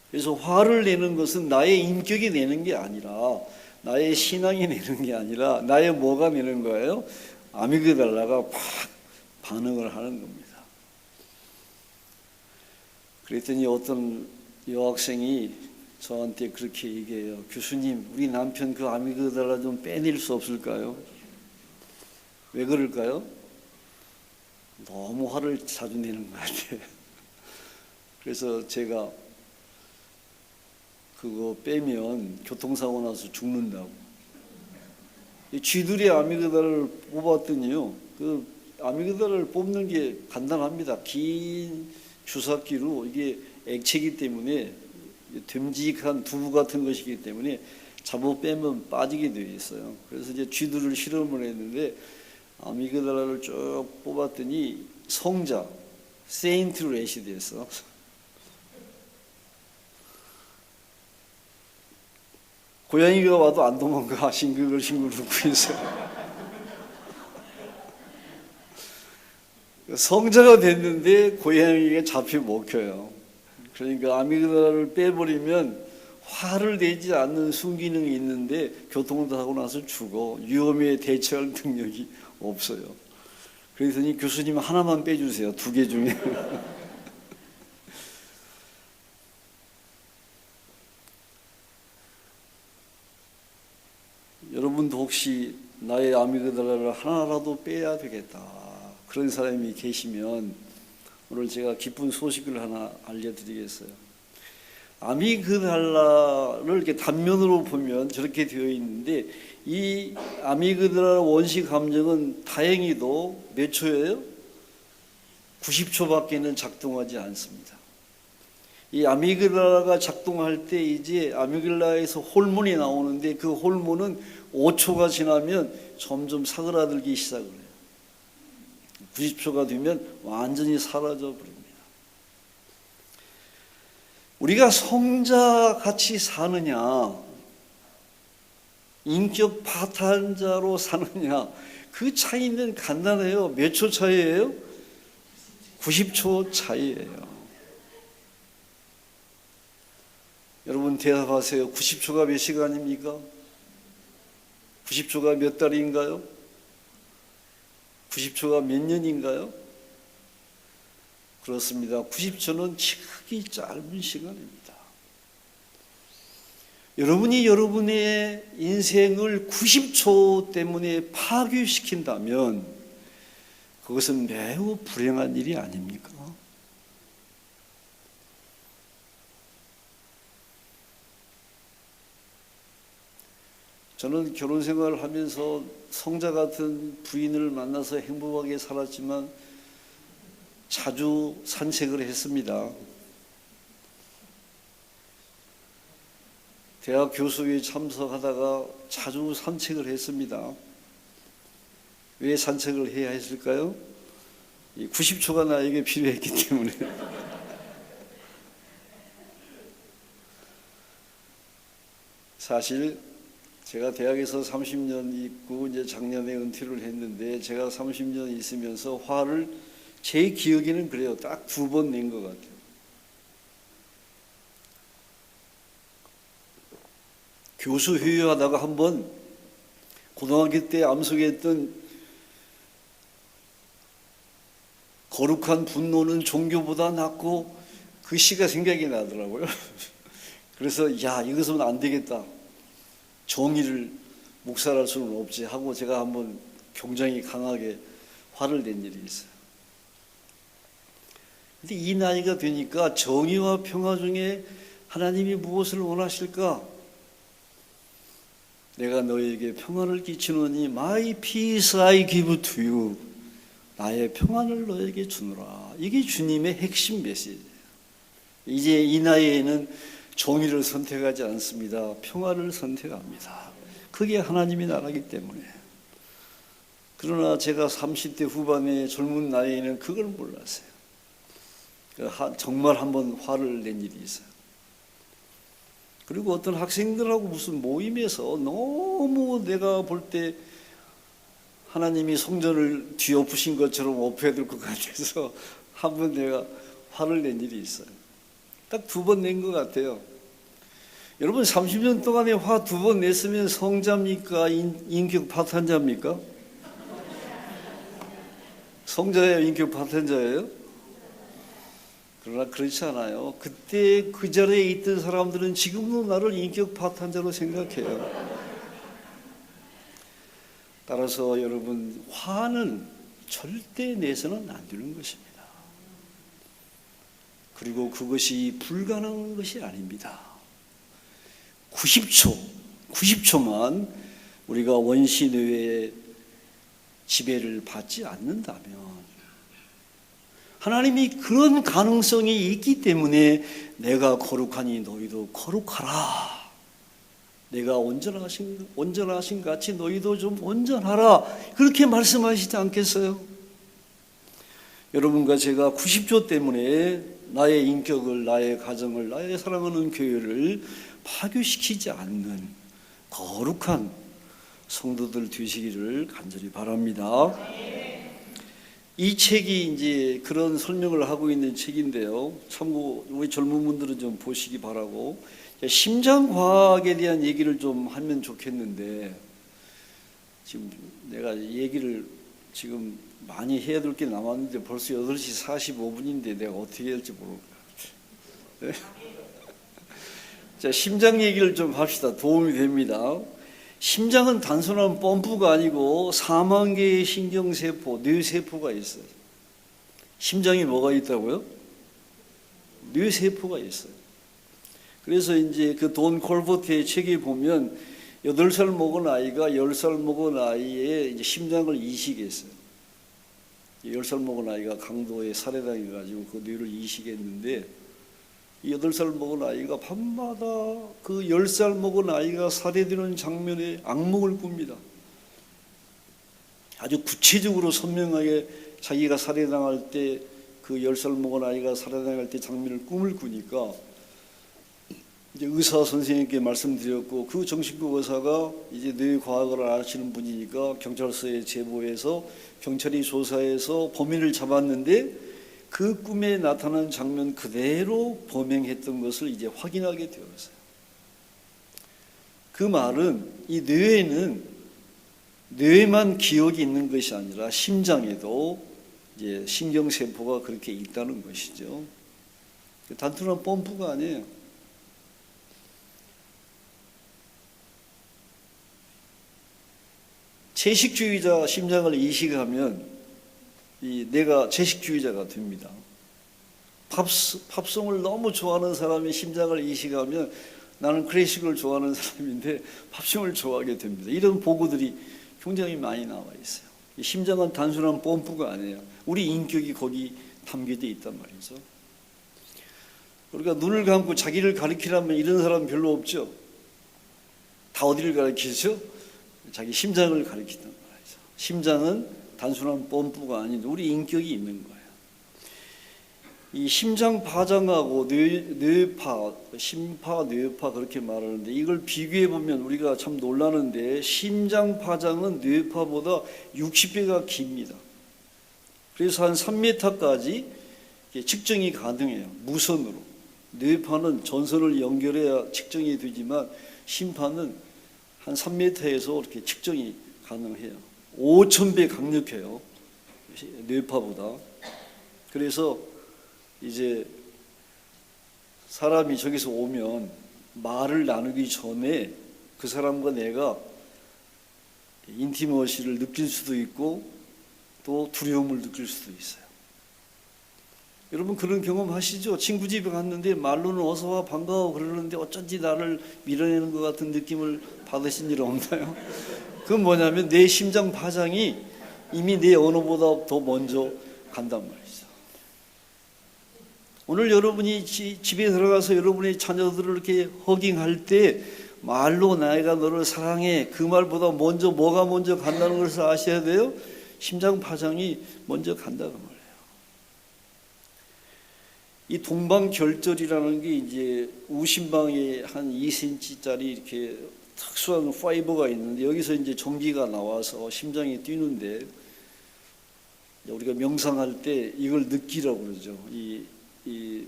그래서 화를 내는 것은 나의 인격이 내는 게 아니라, 나의 신앙이 내는 게 아니라 나의 뭐가 내는 거예요? 아미그달라가 팍 반응을 하는 겁니다. 그랬더니 어떤 여학생이 저한테 그렇게 얘기해요. 교수님, 우리 남편 그 아미그달라 좀 빼낼 수 없을까요? 왜 그럴까요? 너무 화를 자주 내는 것 같아요. 그래서 제가 그거 빼면 교통사고 나서 죽는다고. 쥐들이 아미그달라를 뽑았더니요, 그 아미그달라를 뽑는 게 간단합니다. 긴 주사기로, 이게 액체이기 때문에, 듬직한 두부 같은 것이기 때문에 잡아 빼면 빠지게 되어 있어요. 그래서 이제 쥐들을 실험을 했는데 아미그달라를 쭉 뽑았더니 성자 세인트 레시드에서 고양이가 와도 안 도망가. 싱글을 듣고 있어요. 성자가 됐는데 고양이가 잡혀 먹혀요. 그러니까 아미그달라를 빼버리면 화를 내지 않는 순기능이 있는데 교통사고 나서 죽어. 위험에 대처할 능력이 없어요. 그랬더니 교수님 하나만 빼주세요. 2개 중에. 여러분도 혹시 나의 아미그달라를 하나라도 빼야 되겠다, 그런 사람이 계시면 오늘 제가 기쁜 소식을 하나 알려드리겠어요. 아미그달라를 이렇게 단면으로 보면 저렇게 되어 있는데, 이 아미그달라 원시 감정은 다행히도 몇 초예요? 90초밖에는 작동하지 않습니다. 이 아미그달라가 작동할 때 이제 아미글라에서 호르몬이 나오는데, 그 호르몬은 5초가 지나면 점점 사그라들기 시작을 해요. 90초가 되면 완전히 사라져 버립니다. 우리가 성자같이 사느냐, 인격 파탄자로 사느냐, 그 차이는 간단해요. 몇 초 차이예요? 90초 차이예요. 여러분 대답하세요. 90초가 몇 시간입니까? 90초가 몇 달인가요? 90초가 몇 년인가요? 그렇습니다. 90초는 지극히 짧은 시간입니다. 여러분이 여러분의 인생을 90초 때문에 파괴시킨다면 그것은 매우 불행한 일이 아닙니까? 저는 결혼 생활을 하면서 성자 같은 부인을 만나서 행복하게 살았지만 자주 산책을 했습니다. 대학 교수회에 참석하다가 자주 산책을 했습니다. 왜 산책을 해야 했을까요? 90초가 나에게 필요했기 때문에. 사실 제가 대학에서 30년 있고 이제 작년에 은퇴를 했는데 제가 30년 있으면서 화를 제 기억에는 그래요. 딱 2번 낸 것 같아요. 교수 회의하다가 한번 고등학교 때 암송했던 거룩한 분노는 종교보다 낫고 그 시가 생각이 나더라고요. 그래서 야, 이것은 안 되겠다. 정의를 묵살할 수는 없지 하고 제가 한번 굉장히 강하게 화를 낸 일이 있어요. 근데 이 나이가 되니까 정의와 평화 중에 하나님이 무엇을 원하실까? 내가 너에게 평안을 끼치노니 My peace I give to you. 나의 평안을 너에게 주노라. 이게 주님의 핵심 메시지예요. 이제 이 나이에는 정의를 선택하지 않습니다. 평화를 선택합니다. 그게 하나님의 나라이기 때문에. 그러나 제가 30대 후반의 젊은 나이에는 그걸 몰랐어요. 정말 한번 화를 낸 일이 있어요. 그리고 어떤 학생들하고 무슨 모임에서 너무 내가 볼 때 하나님이 성전을 뒤엎으신 것처럼 엎어야 될 것 같아서 한번 내가 화를 낸 일이 있어요. 딱 2번 낸 것 같아요. 여러분 30년 동안에 화 2번 냈으면 성자입니까? 인격 파탄자입니까? 성자예요? 인격 파탄자예요? 그러나 그렇지 않아요. 그때 그 자리에 있던 사람들은 지금도 나를 인격 파탄자로 생각해요. 따라서 여러분 화는 절대 내서는 안 되는 것입니다. 그리고 그것이 불가능한 것이 아닙니다. 90초만 우리가 원시뇌의 지배를 받지 않는다면 하나님이 그런 가능성이 있기 때문에 내가 거룩하니 너희도 거룩하라. 내가 온전하신 같이 너희도 좀 온전하라. 그렇게 말씀하시지 않겠어요? 여러분과 제가 90조 때문에 나의 인격을, 나의 가정을, 나의 사랑하는 교회를 파괴시키지 않는 거룩한 성도들 되시기를 간절히 바랍니다. 이 책이 이제 그런 설명을 하고 있는 책인데요. 참고 우리 젊은 분들은 좀 보시기 바라고, 심장과학에 대한 얘기를 좀 하면 좋겠는데 지금 내가 얘기를 지금 많이 해야 될 게 남았는데 벌써 8시 45분인데 내가 어떻게 해야 할지 모르겠어요. 네? 자, 심장 얘기를 좀 합시다. 도움이 됩니다. 심장은 단순한 펌프가 아니고 4만 개의 신경세포, 뇌세포가 있어요. 심장에 뭐가 있다고요? 뇌세포가 있어요. 그래서 이제 그 돈 콜버트의 책에 보면 8살 먹은 아이가 10살 먹은 아이의 이제 심장을 이식했어요. 10살 먹은 아이가 강도에 살해당해가지고 그 뇌를 이식했는데 8살 먹은 아이가 밤마다 그 10살 먹은 아이가 살해되는 장면에 악몽을 꿉니다. 아주 구체적으로 선명하게 자기가 살해당할 때 그 10살 먹은 아이가 살해당할 때 장면을 꿈을 꾸니까 이제 의사 선생님께 말씀드렸고 그 정신과 의사가 이제 뇌과학을 아시는 분이니까 경찰서에 제보해서 경찰이 조사해서 범인을 잡았는데 그 꿈에 나타난 장면 그대로 범행했던 것을 이제 확인하게 되었어요. 그 말은 이 뇌에는 뇌에만 기억이 있는 것이 아니라 심장에도 이제 신경세포가 그렇게 있다는 것이죠. 단순한 펌프가 아니에요. 채식주의자 심장을 이식하면 내가 채식주의자가 됩니다. 팝송을 너무 좋아하는 사람이 심장을 이식하면 나는 클래식을 좋아하는 사람인데 팝송을 좋아하게 됩니다. 이런 보고들이 굉장히 많이 나와 있어요. 심장은 단순한 펌프가 아니에요. 우리 인격이 거기 담겨져 있단 말이죠. 우리가 눈을 감고 자기를 가리키라면 이런 사람 별로 없죠. 다 어디를 가리키죠? 자기 심장을 가리킨단 말이죠. 심장은 단순한 펌프가 아닌 우리 인격이 있는 거예요. 이 심장 파장하고 뇌파, 심파, 뇌파 그렇게 말하는데 이걸 비교해 보면 우리가 참 놀라는데 심장 파장은 뇌파보다 60배가 깁니다. 그래서 한 3m까지 측정이 가능해요. 무선으로. 뇌파는 전선을 연결해야 측정이 되지만 심파는 한 3m에서 이렇게 측정이 가능해요. 5,000배 강력해요. 뇌파보다. 그래서 이제 사람이 저기서 오면 말을 나누기 전에 그 사람과 내가 인티머시를 느낄 수도 있고 또 두려움을 느낄 수도 있어요. 여러분 그런 경험 하시죠? 친구 집에 갔는데 말로는 어서 와 반가워 그러는데 어쩐지 나를 밀어내는 것 같은 느낌을 받으신 일 없나요? 그건 뭐냐면 내 심장 파장이 이미 내 언어보다 더 먼저 간단 말이죠. 오늘 여러분이 집에 들어가서 여러분의 자녀들을 이렇게 허깅할 때 말로 내가 너를 사랑해 그 말보다 먼저 뭐가 먼저 간다는 것을 아셔야 돼요. 심장 파장이 먼저 간다는 말이에요. 이 동방결절이라는 게 이제 우심방에 한 2cm짜리 이렇게 특수한 파이버가 있는데 여기서 이제 전기가 나와서 심장이 뛰는데 우리가 명상할 때 이걸 느끼라고 그러죠. 이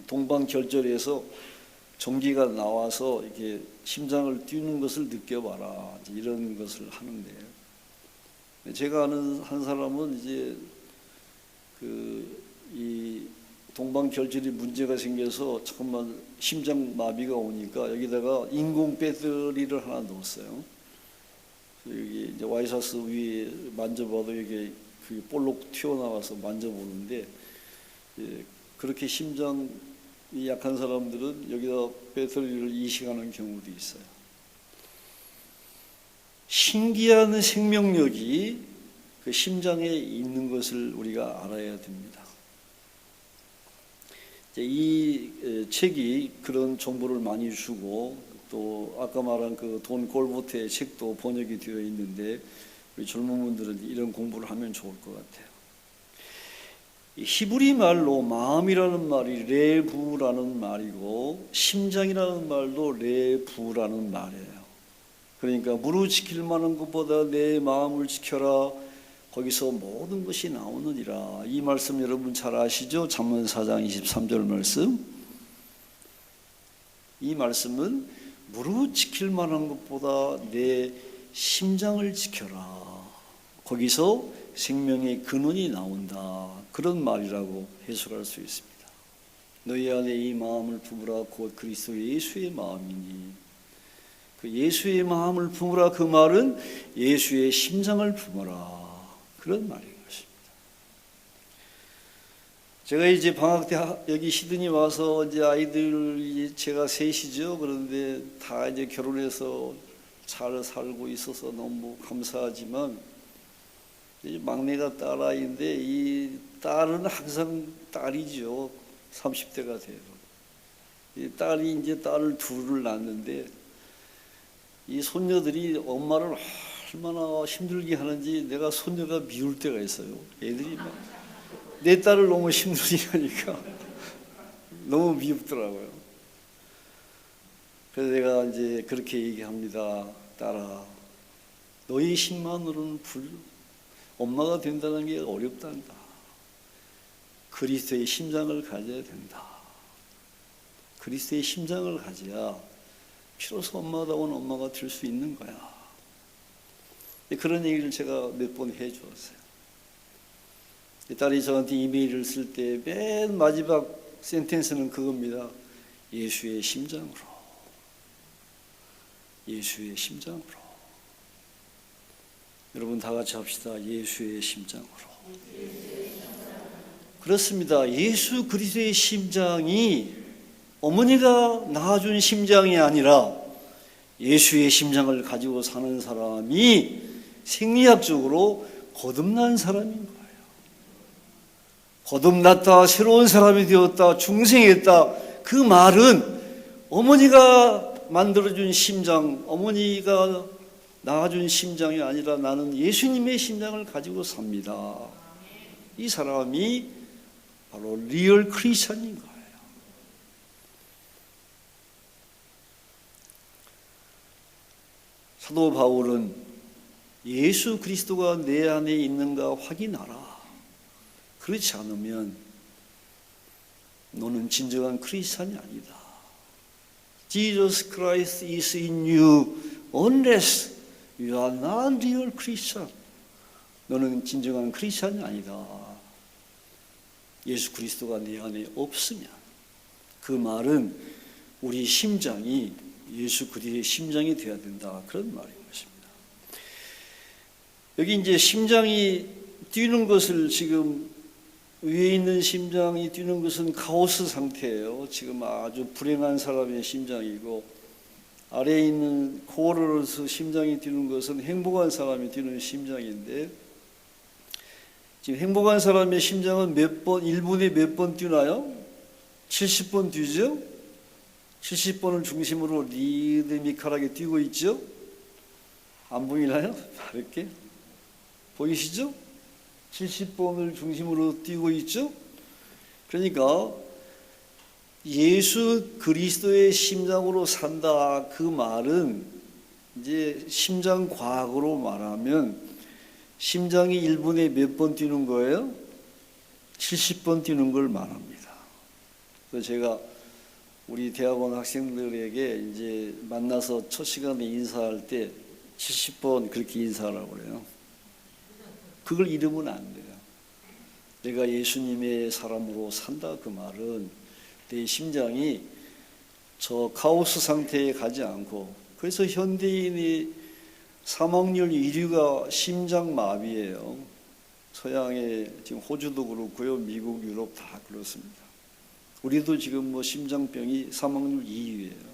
동방결절에서 전기가 나와서 이렇게 심장을 뛰는 것을 느껴봐라. 이런 것을 하는데 제가 아는 한 사람은 이제 이 동방결절이 문제가 생겨서 잠깐만 심장 마비가 오니까 여기다가 인공 배터리를 하나 넣었어요. 여기 이제 와이셔츠 위에 만져봐도 이게 그 볼록 튀어나와서 만져보는데 그렇게 심장이 약한 사람들은 여기다 배터리를 이식하는 경우도 있어요. 신기한 생명력이 그 심장에 있는 것을 우리가 알아야 됩니다. 이 책이 그런 정보를 많이 주고 또 아까 말한 그 돈 골보트의 책도 번역이 되어 있는데 우리 젊은 분들은 이런 공부를 하면 좋을 것 같아요. 히브리 말로 마음이라는 말이 레부라는 말이고 심장이라는 말도 레부라는 말이에요. 그러니까 무릇 지킬 만한 것보다 내 마음을 지켜라. 거기서 모든 것이 나오느니라. 이 말씀 여러분 잘 아시죠? 잠언 4장 23절 말씀. 이 말씀은 무릇 지킬 만한 것보다 내 심장을 지켜라. 거기서 생명의 근원이 나온다. 그런 말이라고 해석할 수 있습니다. 너희 안에 이 마음을 품으라 곧 그리스도 예수의 마음이니. 그 예수의 마음을 품으라 그 말은 예수의 심장을 품어라. 그런 말인 것입니다. 제가 이제 방학 때 여기 시드니 와서 이제 아이들 제가 셋이죠. 그런데 다 이제 결혼해서 잘 살고 있어서 너무 감사하지만 이제 막내가 딸아이인데 이 딸은 항상 딸이죠. 30대가 돼요. 이 딸이 이제 딸을 둘을 낳는데 이 손녀들이 엄마를 얼마나 힘들게 하는지 내가 손녀가 미울 때가 있어요. 애들이 막 내 딸을 너무 힘들게 하니까 너무 미흡더라고요. 그래서 내가 이제 그렇게 얘기합니다. 딸아, 너희 힘만으로는 엄마가 된다는 게 어렵단다. 그리스도의 심장을 가져야 된다. 그리스도의 심장을 가져야 비로소 엄마다운 엄마가 될 수 있는 거야. 그런 얘기를 제가 몇 번 해주었어요. 딸이 저한테 이메일을 쓸 때 맨 마지막 센텐스는 그겁니다. 예수의 심장으로. 예수의 심장으로. 여러분 다 같이 합시다. 예수의 심장으로. 그렇습니다. 예수 그리스도의 심장이 어머니가 낳아준 심장이 아니라 예수의 심장을 가지고 사는 사람이 생리학적으로 거듭난 사람인 거예요. 거듭났다, 새로운 사람이 되었다, 중생했다. 그 말은 어머니가 만들어준 심장, 어머니가 낳아준 심장이 아니라 나는 예수님의 심장을 가지고 삽니다. 이 사람이 바로 리얼 크리스천인 거예요. 사도 바울은 예수 그리스도가 내 안에 있는가 확인하라. 그렇지 않으면 너는 진정한 크리스천이 아니다. Jesus Christ is in you unless you are not real Christian. 너는 진정한 크리스천이 아니다. 예수 그리스도가 내 안에 없으면 그 말은 우리 심장이 예수 그리스도의 심장이 되어야 된다. 그런 말인 것입니다. 여기 이제 심장이 뛰는 것을 지금 위에 있는 심장이 뛰는 것은 카오스 상태예요. 지금 아주 불행한 사람의 심장이고 아래에 있는 코어로서 심장이 뛰는 것은 행복한 사람이 뛰는 심장인데 지금 행복한 사람의 심장은 몇 번, 1분에 몇 번 뛰나요? 70번 뛰죠? 70번을 중심으로 리드미컬하게 뛰고 있죠? 안 보이나요? 이렇게 보이시죠? 70번을 중심으로 뛰고 있죠? 그러니까 예수 그리스도의 심장으로 산다. 그 말은 이제 심장 과학으로 말하면 심장이 1분에 몇 번 뛰는 거예요? 70번 뛰는 걸 말합니다. 그래서 제가 우리 대학원 학생들에게 이제 만나서 첫 시간에 인사할 때 70번 그렇게 인사하라고 그래요. 그걸 잃으면 안 돼요. 내가 예수님의 사람으로 산다. 그 말은 내 심장이 저 카오스 상태에 가지 않고, 그래서 현대인이 사망률 1위가 심장마비예요. 서양에 지금 호주도 그렇고요, 미국, 유럽 다 그렇습니다. 우리도 지금 뭐 심장병이 사망률 2위예요.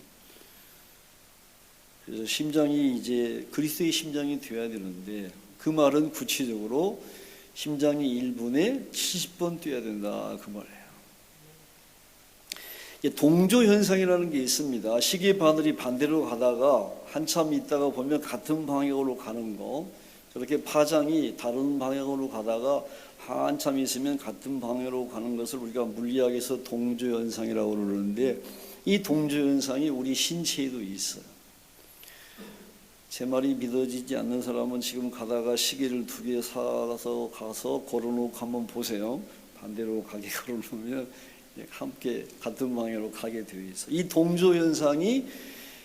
그래서 심장이 이제 그리스도의 심장이 되어야 되는데 그 말은 구체적으로 심장이 1분에 70번 뛰어야 된다. 그 말이에요. 동조 현상이라는 게 있습니다. 시계 바늘이 반대로 가다가 한참 있다가 보면 같은 방향으로 가는 거, 저렇게 파장이 다른 방향으로 가다가 한참 있으면 같은 방향으로 가는 것을 우리가 물리학에서 동조 현상이라고 그러는데 이 동조 현상이 우리 신체에도 있어요. 제 말이 믿어지지 않는 사람은 지금 가다가 시계를 2개 사서 가서 걸어놓고 한번 보세요. 반대로 가게 걸어놓으면 함께 같은 방향으로 가게 되어 있어요. 이 동조 현상이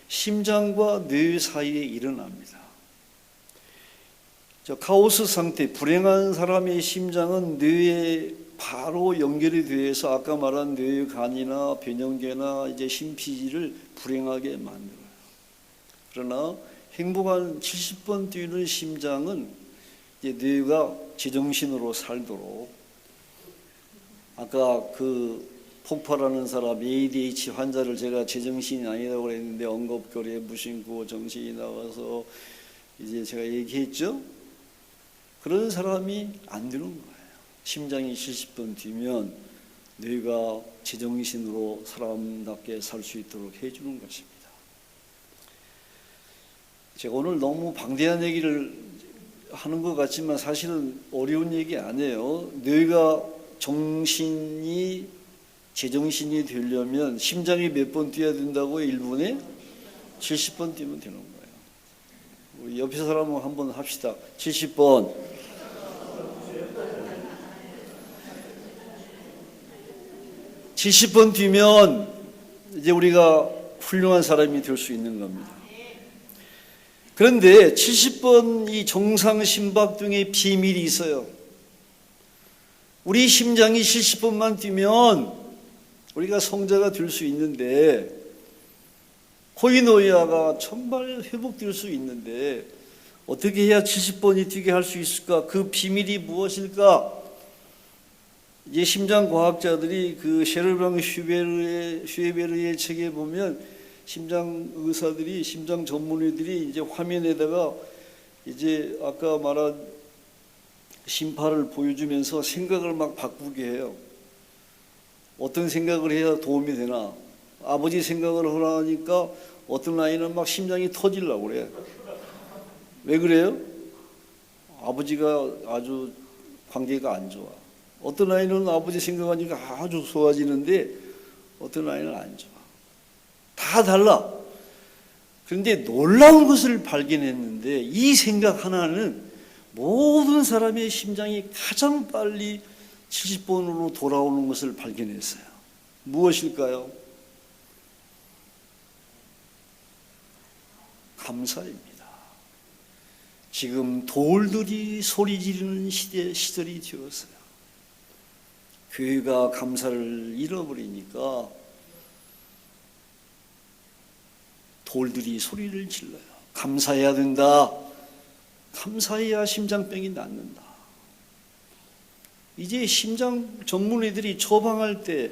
심장과 뇌 사이에 일어납니다. 카오스 상태, 불행한 사람의 심장은 뇌에 바로 연결이 되어서 아까 말한 뇌간이나 변형계나 이제 심피지를 불행하게 만들어요. 그러나 행복한 70번 뛰는 심장은 이제 뇌가 제정신으로 살도록, 아까 그 폭발하는 사람 ADH 환자를 제가 제정신이 아니라고 그랬는데 언급거리에 무심코 정신이 나가서 이제 제가 얘기했죠. 그런 사람이 안 되는 거예요. 심장이 70번 뛰면 뇌가 제정신으로 사람답게 살 수 있도록 해주는 것입니다. 제가 오늘 너무 방대한 얘기를 하는 것 같지만 사실은 어려운 얘기 아니에요. 뇌가 정신이 제정신이 되려면 심장이 몇 번 뛰어야 된다고 1분에 70번 뛰면 되는 거예요. 우리 옆에 사람은 한번 합시다. 70번. 70번 뛰면 이제 우리가 훌륭한 사람이 될 수 있는 겁니다. 그런데 70번 이 정상 심박 등의 비밀이 있어요. 우리 심장이 70번만 뛰면 우리가 성자가 될 수 있는데, 코이노이아가 정말 회복될 수 있는데 어떻게 해야 70번이 뛰게 할 수 있을까? 그 비밀이 무엇일까? 이제 심장과학자들이 그 셰르방 슈에베르의 책에 보면 심장 의사들이, 심장 전문의들이 이제 화면에다가 이제 아까 말한 심파를 보여주면서 생각을 막 바꾸게 해요. 어떤 생각을 해야 도움이 되나? 아버지 생각을 하라니까 어떤 아이는 막 심장이 터지려고 그래. 왜 그래요? 아버지가 아주 관계가 안 좋아. 어떤 아이는 아버지 생각하니까 아주 좋아지는데 어떤 아이는 안 좋아. 다 달라. 그런데 놀라운 것을 발견했는데 이 생각 하나는 모든 사람의 심장이 가장 빨리 70번으로 돌아오는 것을 발견했어요. 무엇일까요? 감사입니다. 지금 돌들이 소리 지르는 시절이 되었어요. 교회가 감사를 잃어버리니까 돌들이 소리를 질러요. 감사해야 된다. 감사해야 심장병이 낫는다. 이제 심장 전문의들이 처방할 때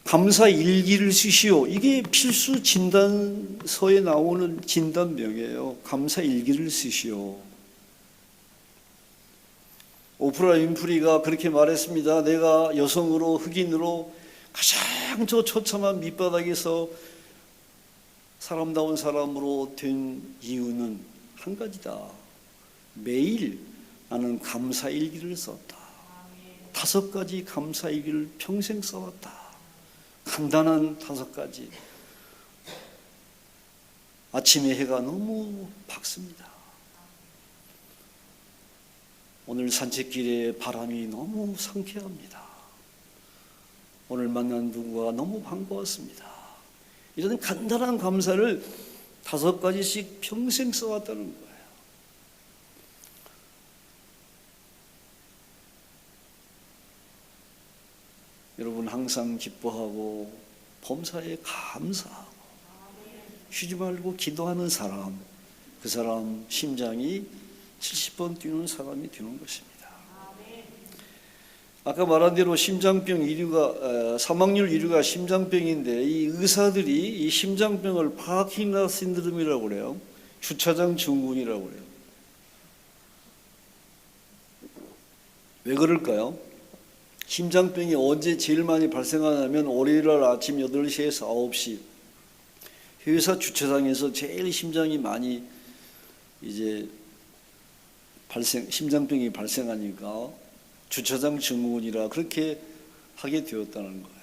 감사 일기를 쓰시오. 이게 필수 진단서에 나오는 진단명이에요. 감사 일기를 쓰시오. 오프라 윈프리가 그렇게 말했습니다. 내가 여성으로, 흑인으로 가장 저 처참한 밑바닥에서 사람다운 사람으로 된 이유는 한 가지다. 매일 나는 감사 일기를 썼다. 5가지 감사 일기를 평생 써왔다. 간단한 5가지. 아침에 해가 너무 밝습니다. 오늘 산책길에 바람이 너무 상쾌합니다. 오늘 만난 누구가 너무 반가웠습니다. 이런 간단한 감사를 5가지씩 평생 써왔다는 거예요. 여러분 항상 기뻐하고 범사에 감사하고 쉬지 말고 기도하는 사람, 그 사람 심장이 70번 뛰는 사람이 되는 것입니다. 아까 말한 대로 심장병 1위가 사망률 1위가 심장병인데 이 의사들이 이 심장병을 파킨슨 신드롬이라고 그래요. 주차장 증후군이라고 그래요. 왜 그럴까요? 심장병이 언제 제일 많이 발생하냐면 월요일 아침 8시에서 9시 회사 주차장에서 제일 심장이 많이 이제 심장병이 발생하니까 주차장 증후군이라 그렇게 하게 되었다는 거예요.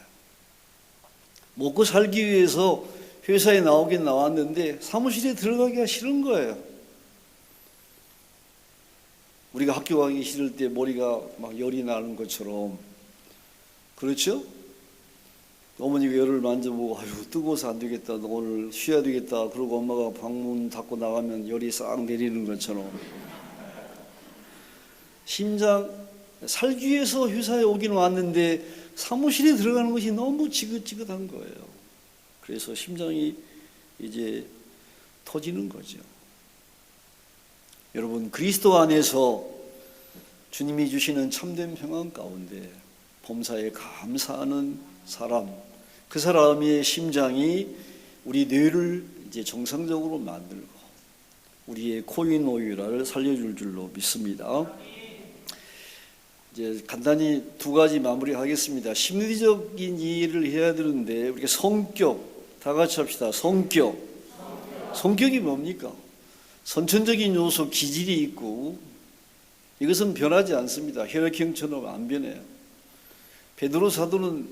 먹고 살기 위해서 회사에 나오긴 나왔는데 사무실에 들어가기가 싫은 거예요. 우리가 학교 가기 싫을 때 머리가 막 열이 나는 것처럼, 그렇죠? 어머니가 열을 만져보고 아유 뜨거워서 안 되겠다, 오늘 쉬어야 되겠다 그러고 엄마가 방문 닫고 나가면 열이 싹 내리는 것처럼 심장 살기 위해서 회사에 오긴 왔는데 사무실에 들어가는 것이 너무 지긋지긋한 거예요. 그래서 심장이 이제 터지는 거죠. 여러분, 그리스도 안에서 주님이 주시는 참된 평안 가운데 범사에 감사하는 사람, 그 사람의 심장이 우리 뇌를 이제 정상적으로 만들고 우리의 코이노유라를 살려줄 줄로 믿습니다. 이제 간단히 2가지 마무리하겠습니다. 심리적인 이해를 해야 되는데 우리가 성격, 다 같이 합시다. 성격이 뭡니까? 선천적인 요소 기질이 있고 이것은 변하지 않습니다. 혈액형처럼 안 변해요. 베드로 사도는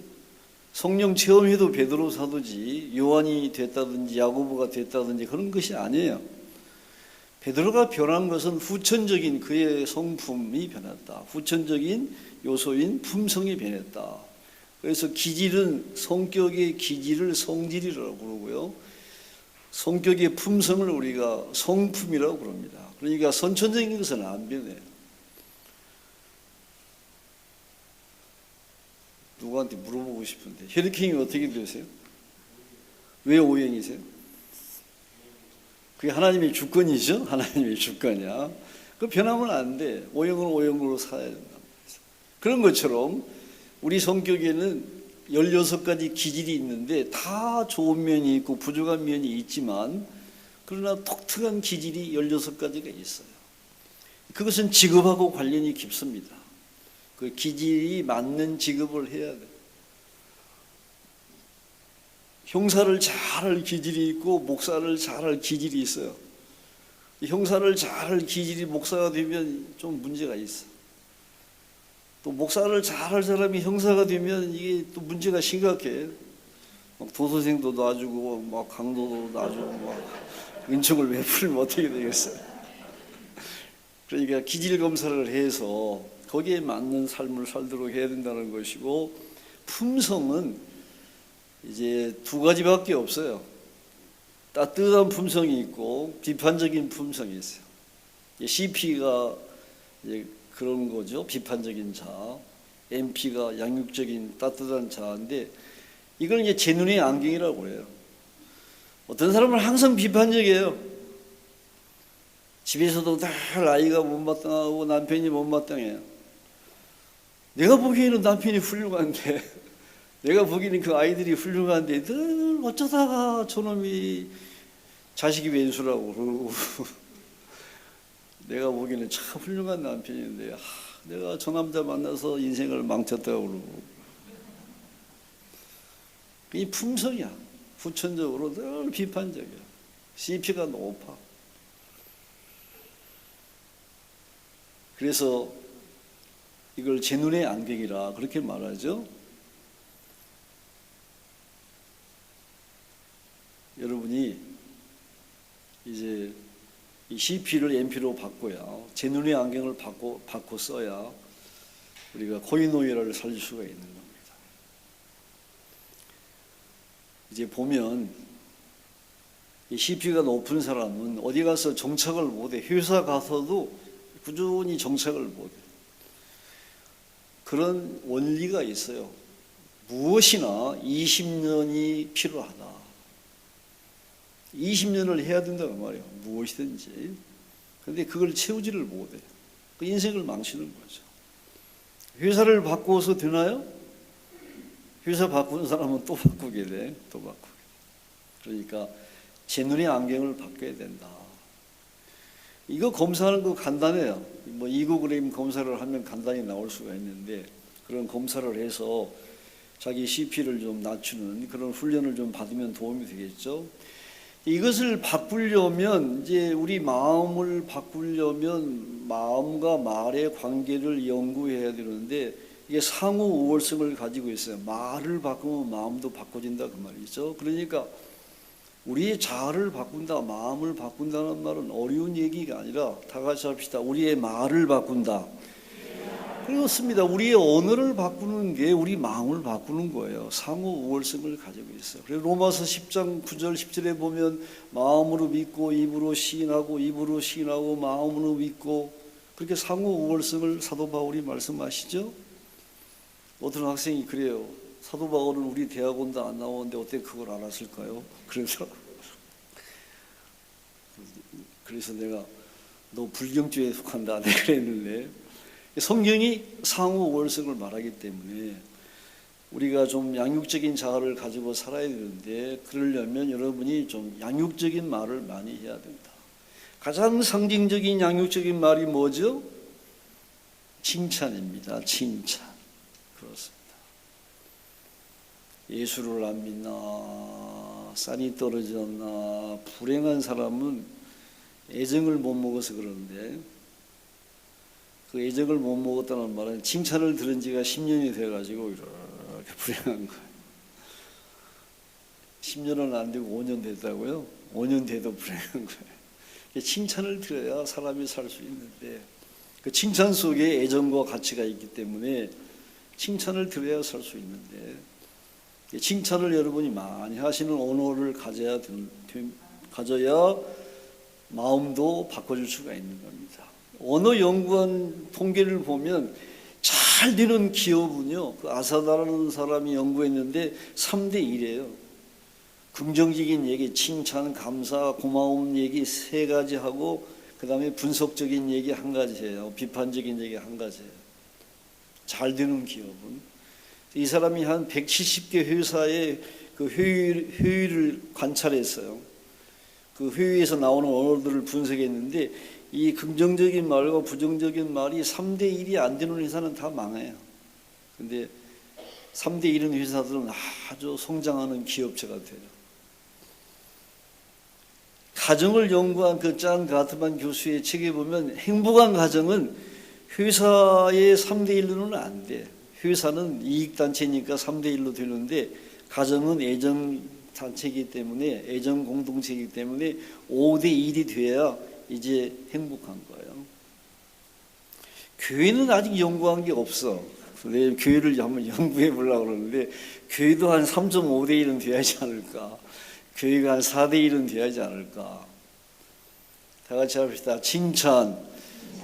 성령 체험해도 베드로 사도지 요한이 됐다든지 야고보가 됐다든지 그런 것이 아니에요. 베드로가 변한 것은 후천적인 그의 성품이 변했다. 후천적인 요소인 품성이 변했다. 그래서 기질은 성격의 기질을 성질이라고 그러고요. 성격의 품성을 우리가 성품이라고 그럽니다. 그러니까 선천적인 것은 안 변해요. 누구한테 물어보고 싶은데 혈액형이 어떻게 되세요? 왜 O형이세요? 그게 하나님의 주권이죠. 하나님의 주권이야. 그 변하면 안 돼. 오형은 오형으로 살아야 된다. 그런 것처럼 우리 성격에는 16가지 기질이 있는데 다 좋은 면이 있고 부족한 면이 있지만 그러나 독특한 기질이 16가지가 있어요. 그것은 직업하고 관련이 깊습니다. 그 기질이 맞는 직업을 해야 돼요. 형사를 잘할 기질이 있고 목사를 잘할 기질이 있어요. 형사를 잘할 기질이 목사가 되면 좀 문제가 있어. 또 목사를 잘할 사람이 형사가 되면 이게 또 문제가 심각해. 막 도서생도 놔주고 막 강도도 놔주고 막 은총을 베풀면 어떻게 되겠어요? 그러니까 기질 검사를 해서 거기에 맞는 삶을 살도록 해야 된다는 것이고, 품성은 이제 두 가지밖에 없어요. 따뜻한 품성이 있고 비판적인 품성이 있어요. CP가 이제 그런 거죠. 비판적인 자. MP가 양육적인 따뜻한 자인데 이걸 이제 제 눈의 안경이라고 해요. 어떤 사람은 항상 비판적이에요. 집에서도 늘 아이가 못마땅하고 남편이 못마땅해요. 내가 보기에는 남편이 훌륭한데, 내가 보기에는 그 아이들이 훌륭한데 늘 어쩌다가 저놈이 자식이 왼수라고 그러고 내가 보기에는 참 훌륭한 남편인데 내가 저 남자 만나서 인생을 망쳤다고 그러고. 이 품성이야. 후천적으로 늘 비판적이야. CP가 높아. 그래서 이걸 제 눈의 안경이라 그렇게 말하죠. 여러분이 이제 이 CP를 MP로 바꿔야, 제 눈의 안경을 바꿔 써야 우리가 코이노이라를 살릴 수가 있는 겁니다. 이제 보면 이 CP가 높은 사람은 어디 가서 정착을 못해. 회사 가서도 꾸준히 정착을 못해. 그런 원리가 있어요. 무엇이나 20년이 필요하다. 20년을 해야 된다고 말이에요. 무엇이든지. 그런데 그걸 채우지를 못해요. 그 인생을 망치는 거죠. 회사를 바꾸어서 되나요? 회사 바꾸는 사람은 또 바꾸게 돼. 또 바꾸게 돼. 그러니까 제 눈의 안경을 바꿔야 된다. 이거 검사하는 거 간단해요. 뭐 이거그램 검사를 하면 간단히 나올 수가 있는데, 그런 검사를 해서 자기 CP를 좀 낮추는 그런 훈련을 좀 받으면 도움이 되겠죠. 이것을 바꾸려면, 이제 우리 마음을 바꾸려면 마음과 말의 관계를 연구해야 되는데, 이게 상호 우월성을 가지고 있어요. 말을 바꾸면 마음도 바꿔진다 그 말이죠. 그러니까 우리의 자아를 바꾼다, 마음을 바꾼다는 말은 어려운 얘기가 아니라, 다 같이 합시다. 우리의 말을 바꾼다. 그렇습니다. 우리의 언어를 바꾸는 게 우리 마음을 바꾸는 거예요. 상호 우월성을 가지고 있어요. 그래서 로마서 10장 9절 10절에 보면 마음으로 믿고 입으로 시인하고 입으로 시인하고 마음으로 믿고, 그렇게 상호 우월성을 사도 바울이 말씀하시죠. 어떤 학생이 그래요. 사도 바울은 우리 대학원도 안 나오는데 어떻게 그걸 알았을까요? 그래서 내가 너 불경주에 속한다 내가 그랬는데, 성경이 상호 우월성을 말하기 때문에 우리가 좀 양육적인 자아를 가지고 살아야 되는데, 그러려면 여러분이 좀 양육적인 말을 많이 해야 된다. 가장 상징적인 양육적인 말이 뭐죠? 칭찬입니다. 칭찬. 그렇습니다. 예수를 안 믿나, 쌀이 떨어졌나, 불행한 사람은 애정을 못 먹어서 그러는데, 그 애정을 못 먹었다는 말은 칭찬을 들은 지가 10년이 돼가지고 이렇게 불행한 거예요. 10년은 안 되고 5년 됐다고요? 5년 돼도 불행한 거예요. 칭찬을 들어야 사람이 살 수 있는데, 그 칭찬 속에 애정과 가치가 있기 때문에 칭찬을 들어야 살 수 있는데, 칭찬을 여러분이 많이 하시는 언어를 가져야 마음도 바꿔줄 수가 있는 겁니다. 언어 연구원 통계를 보면 잘 되는 기업은요, 그 아사다라는 사람이 연구했는데 3대 1이에요. 긍정적인 얘기, 칭찬, 감사, 고마움 얘기 세 가지 하고 그 다음에 분석적인 얘기 한 가지예요. 비판적인 얘기 한 가지예요. 잘 되는 기업은 이 사람이 한 170개 회사의 그 회의를 관찰했어요. 그 회의에서 나오는 언어들을 분석했는데 이 긍정적인 말과 부정적인 말이 3대 1이 안 되는 회사는 다 망해요. 근데 3대 1인 회사들은 아주 성장하는 기업체가 돼요. 가정을 연구한 그 짠 가트만 교수의 책에 보면 행복한 가정은 회사의 3대 1로는 안 돼. 회사는 이익단체니까 3대 1로 되는데 가정은 애정단체이기 때문에 애정 공동체이기 때문에 5대 1이 돼야 이제 행복한 거예요. 교회는 아직 연구한 게 없어. 내일 교회를 한번 연구해 보려고 그러는데 교회도 한 3.5대 1은 돼야지 않을까. 교회가 한 4대 1은 돼야지 않을까. 다 같이 합시다. 칭찬.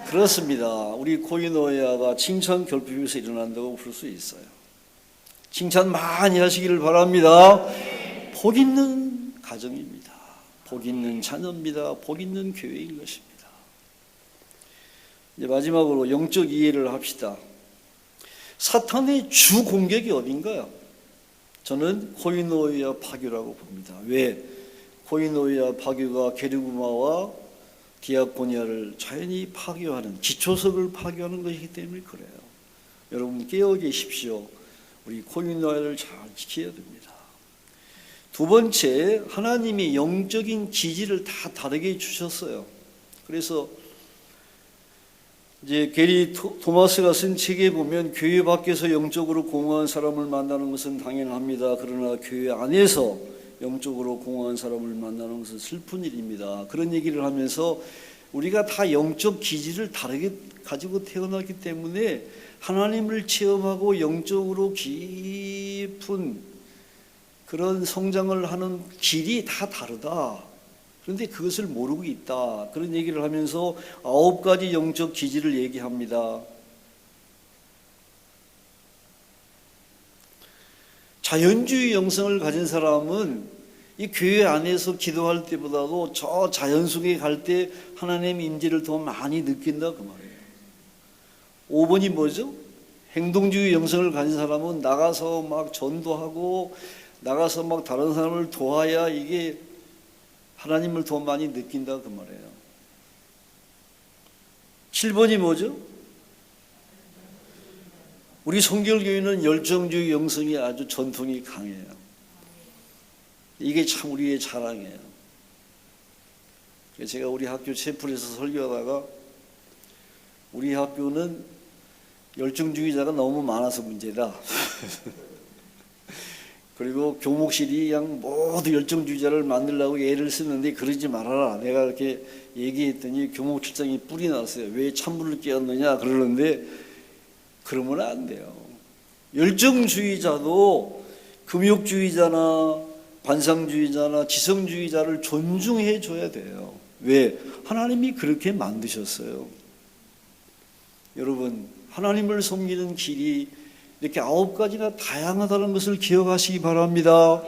그렇습니다. 우리 코이노야가 칭찬 결핍에서 일어난다고 볼 수 있어요. 칭찬 많이 하시기를 바랍니다. 복 있는 가정입니다. 복 있는 자녀입니다. 복 있는 교회인 것입니다. 이제 마지막으로 영적 이해를 합시다. 사탄의 주 공격이 어딘가요? 저는 코이노이아 파교라고 봅니다. 왜? 코이노이아 파교가 게르구마와 디아코니아를 자연히 파교하는, 기초석을 파교하는 것이기 때문에 그래요. 여러분 깨어 계십시오. 우리 코이노이아를 잘 지켜야 됩니다. 두 번째, 하나님이 영적인 기질을 다 다르게 주셨어요. 그래서 이제 게리 토마스가 쓴 책에 보면 교회 밖에서 영적으로 공허한 사람을 만나는 것은 당연합니다. 그러나 교회 안에서 영적으로 공허한 사람을 만나는 것은 슬픈 일입니다. 그런 얘기를 하면서 우리가 다 영적 기질을 다르게 가지고 태어났기 때문에 하나님을 체험하고 영적으로 깊은 그런 성장을 하는 길이 다 다르다. 그런데 그것을 모르고 있다. 그런 얘기를 하면서 9가지 영적 기질을 얘기합니다. 자연주의 영성을 가진 사람은 이 교회 안에서 기도할 때보다도 저 자연 속에 갈 때 하나님의 임재를 더 많이 느낀다 그 말이에요. 5번이 뭐죠? 행동주의 영성을 가진 사람은 나가서 막 전도하고 나가서 막 다른 사람을 도와야 이게 하나님을 더 많이 느낀다 그 말이에요. 7번이 뭐죠? 우리 성결교회는 열정주의 영성이 아주 전통이 강해요. 이게 참 우리의 자랑이에요. 제가 우리 학교 채플에서 설교하다가 우리 학교는 열정주의자가 너무 많아서 문제다. 그리고 교목실이 그냥 모두 열정주의자를 만들려고 애를 쓰는데 그러지 말아라. 내가 이렇게 얘기했더니 교목실장이 뿔이 났어요. 왜 찬물을 끼얹느냐 그러는데 그러면 안 돼요. 열정주의자도 금욕주의자나 관상주의자나 지성주의자를 존중해 줘야 돼요. 왜? 하나님이 그렇게 만드셨어요. 여러분, 하나님을 섬기는 길이 이렇게 9가지나 다양하다는 것을 기억하시기 바랍니다.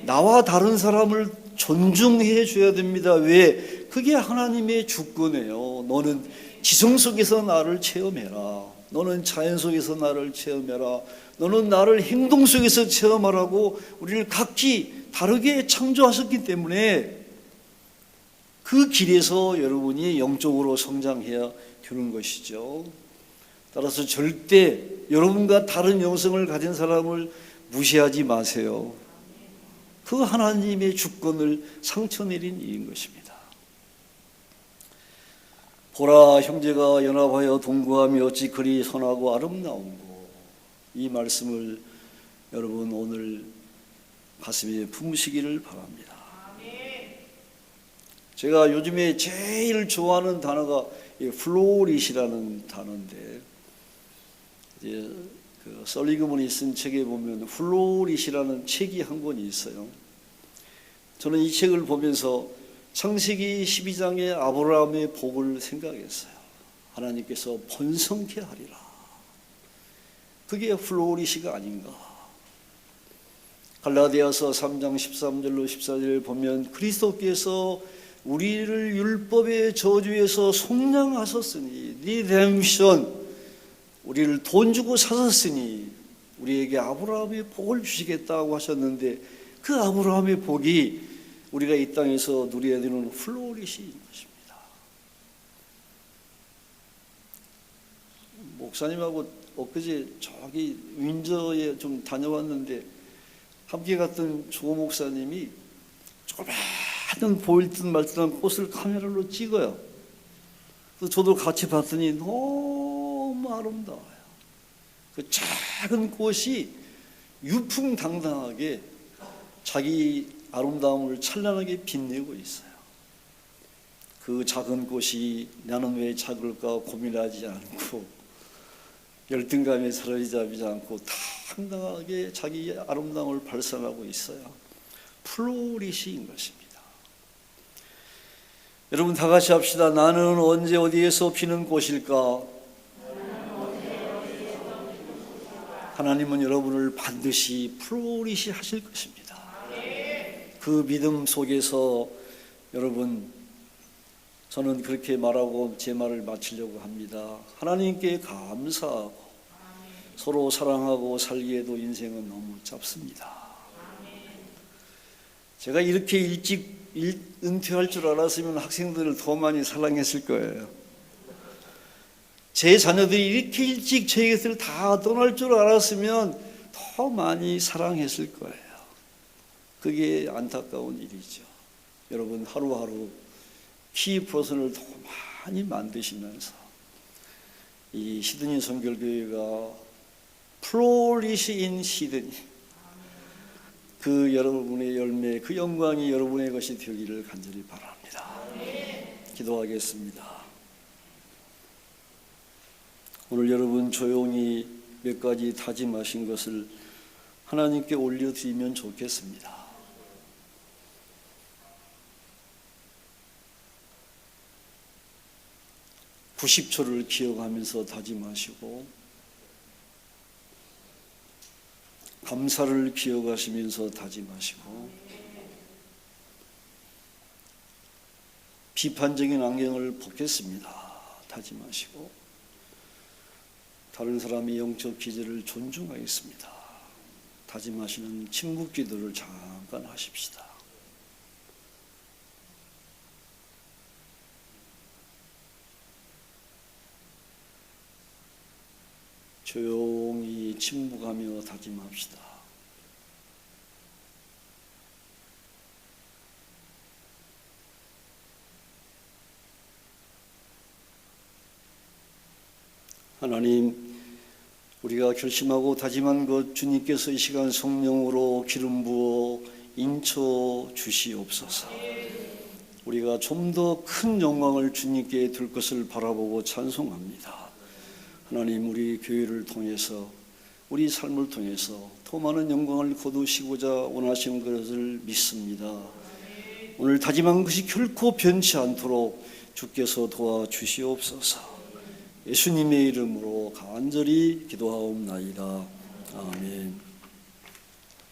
나와 다른 사람을 존중해 줘야 됩니다. 왜? 그게 하나님의 주권이에요. 너는 지성 속에서 나를 체험해라. 너는 자연 속에서 나를 체험해라. 너는 나를 행동 속에서 체험하라고 우리를 각기 다르게 창조하셨기 때문에 그 길에서 여러분이 영적으로 성장해야 되는 것이죠. 따라서 절대 여러분과 다른 영성을 가진 사람을 무시하지 마세요. 그 하나님의 주권을 상처내린 일인 것입니다. 보라, 형제가 연합하여 동거함이 어찌 그리 선하고 아름다운고. 이 말씀을 여러분 오늘 가슴에 품으시기를 바랍니다. 제가 요즘에 제일 좋아하는 단어가 플로릿이라는 단어인데, 이제 그 설리그먼이 쓴 책에 보면 플로릿이라는 책이 한 권이 있어요. 저는 이 책을 보면서 창세기 12장의 아브라함의 복을 생각했어요. 하나님께서 번성케 하리라. 그게 플로릿이가 아닌가. 갈라디아서 3장 13절로 14절을 보면 그리스도께서 우리를 율법의 저주에서 속량하셨으니 리뎀션, 우리를 돈 주고 사셨으니 우리에게 아브라함의 복을 주시겠다고 하셨는데, 그 아브라함의 복이 우리가 이 땅에서 누려야 되는 플로리시인 것입니다. 목사님하고 엊그제 저기 윈저에 좀 다녀왔는데, 함께 갔던 조 목사님이 조그마한 보일 듯 말 듯한 꽃을 카메라로 찍어요. 그래서 저도 같이 봤더니 너무 아름다워요. 그 작은 꽃이 유풍당당하게 자기 아름다움을 찬란하게 빛내고 있어요. 그 작은 꽃이 나는 왜 작을까 고민하지 않고 열등감에 사로잡히지 않고 당당하게 자기 아름다움을 발산하고 있어요. 플로리시인 것입니다. 여러분 다 같이 합시다. 나는 언제 어디에서 피는 꽃일까? 하나님은 여러분을 반드시 플로리시 하실 것입니다. 그 믿음 속에서 여러분, 저는 그렇게 말하고 제 말을 마치려고 합니다. 하나님께 감사하고 서로 사랑하고 살기에도 인생은 너무 짧습니다. 제가 이렇게 일찍 은퇴할 줄 알았으면 학생들을 더 많이 사랑했을 거예요. 제 자녀들이 이렇게 일찍 제 곁을 다 떠날 줄 알았으면 더 많이 사랑했을 거예요. 그게 안타까운 일이죠. 여러분 하루하루 키퍼슨을 더 많이 만드시면서 이 시드니 선결교회가 플로리시인 시드니, 그 여러분의 열매, 그 영광이 여러분의 것이 되기를 간절히 바랍니다. 기도하겠습니다. 오늘 여러분 조용히 몇 가지 다짐하신 것을 하나님께 올려드리면 좋겠습니다. 90초를 기억하면서 다짐하시고, 감사를 기억하시면서 다짐하시고, 비판적인 안경을 벗겠습니다. 다짐하시고, 다른 사람의 영적 기질을 존중하겠습니다. 다짐하시는 침묵 기도를 잠깐 하십시다. 조용히 침묵하며 다짐합시다. 하나님, 우리가 결심하고 다짐한 것 주님께서 이 시간 성령으로 기름 부어 인쳐 주시옵소서. 우리가 좀 더 큰 영광을 주님께 들 것을 바라보고 찬송합니다. 하나님, 우리 교회를 통해서, 우리 삶을 통해서 더 많은 영광을 거두시고자 원하시는 것을 믿습니다. 오늘 다짐한 것이 결코 변치 않도록 주께서 도와주시옵소서. 예수님의 이름으로 간절히 기도하옵나이다. 아멘.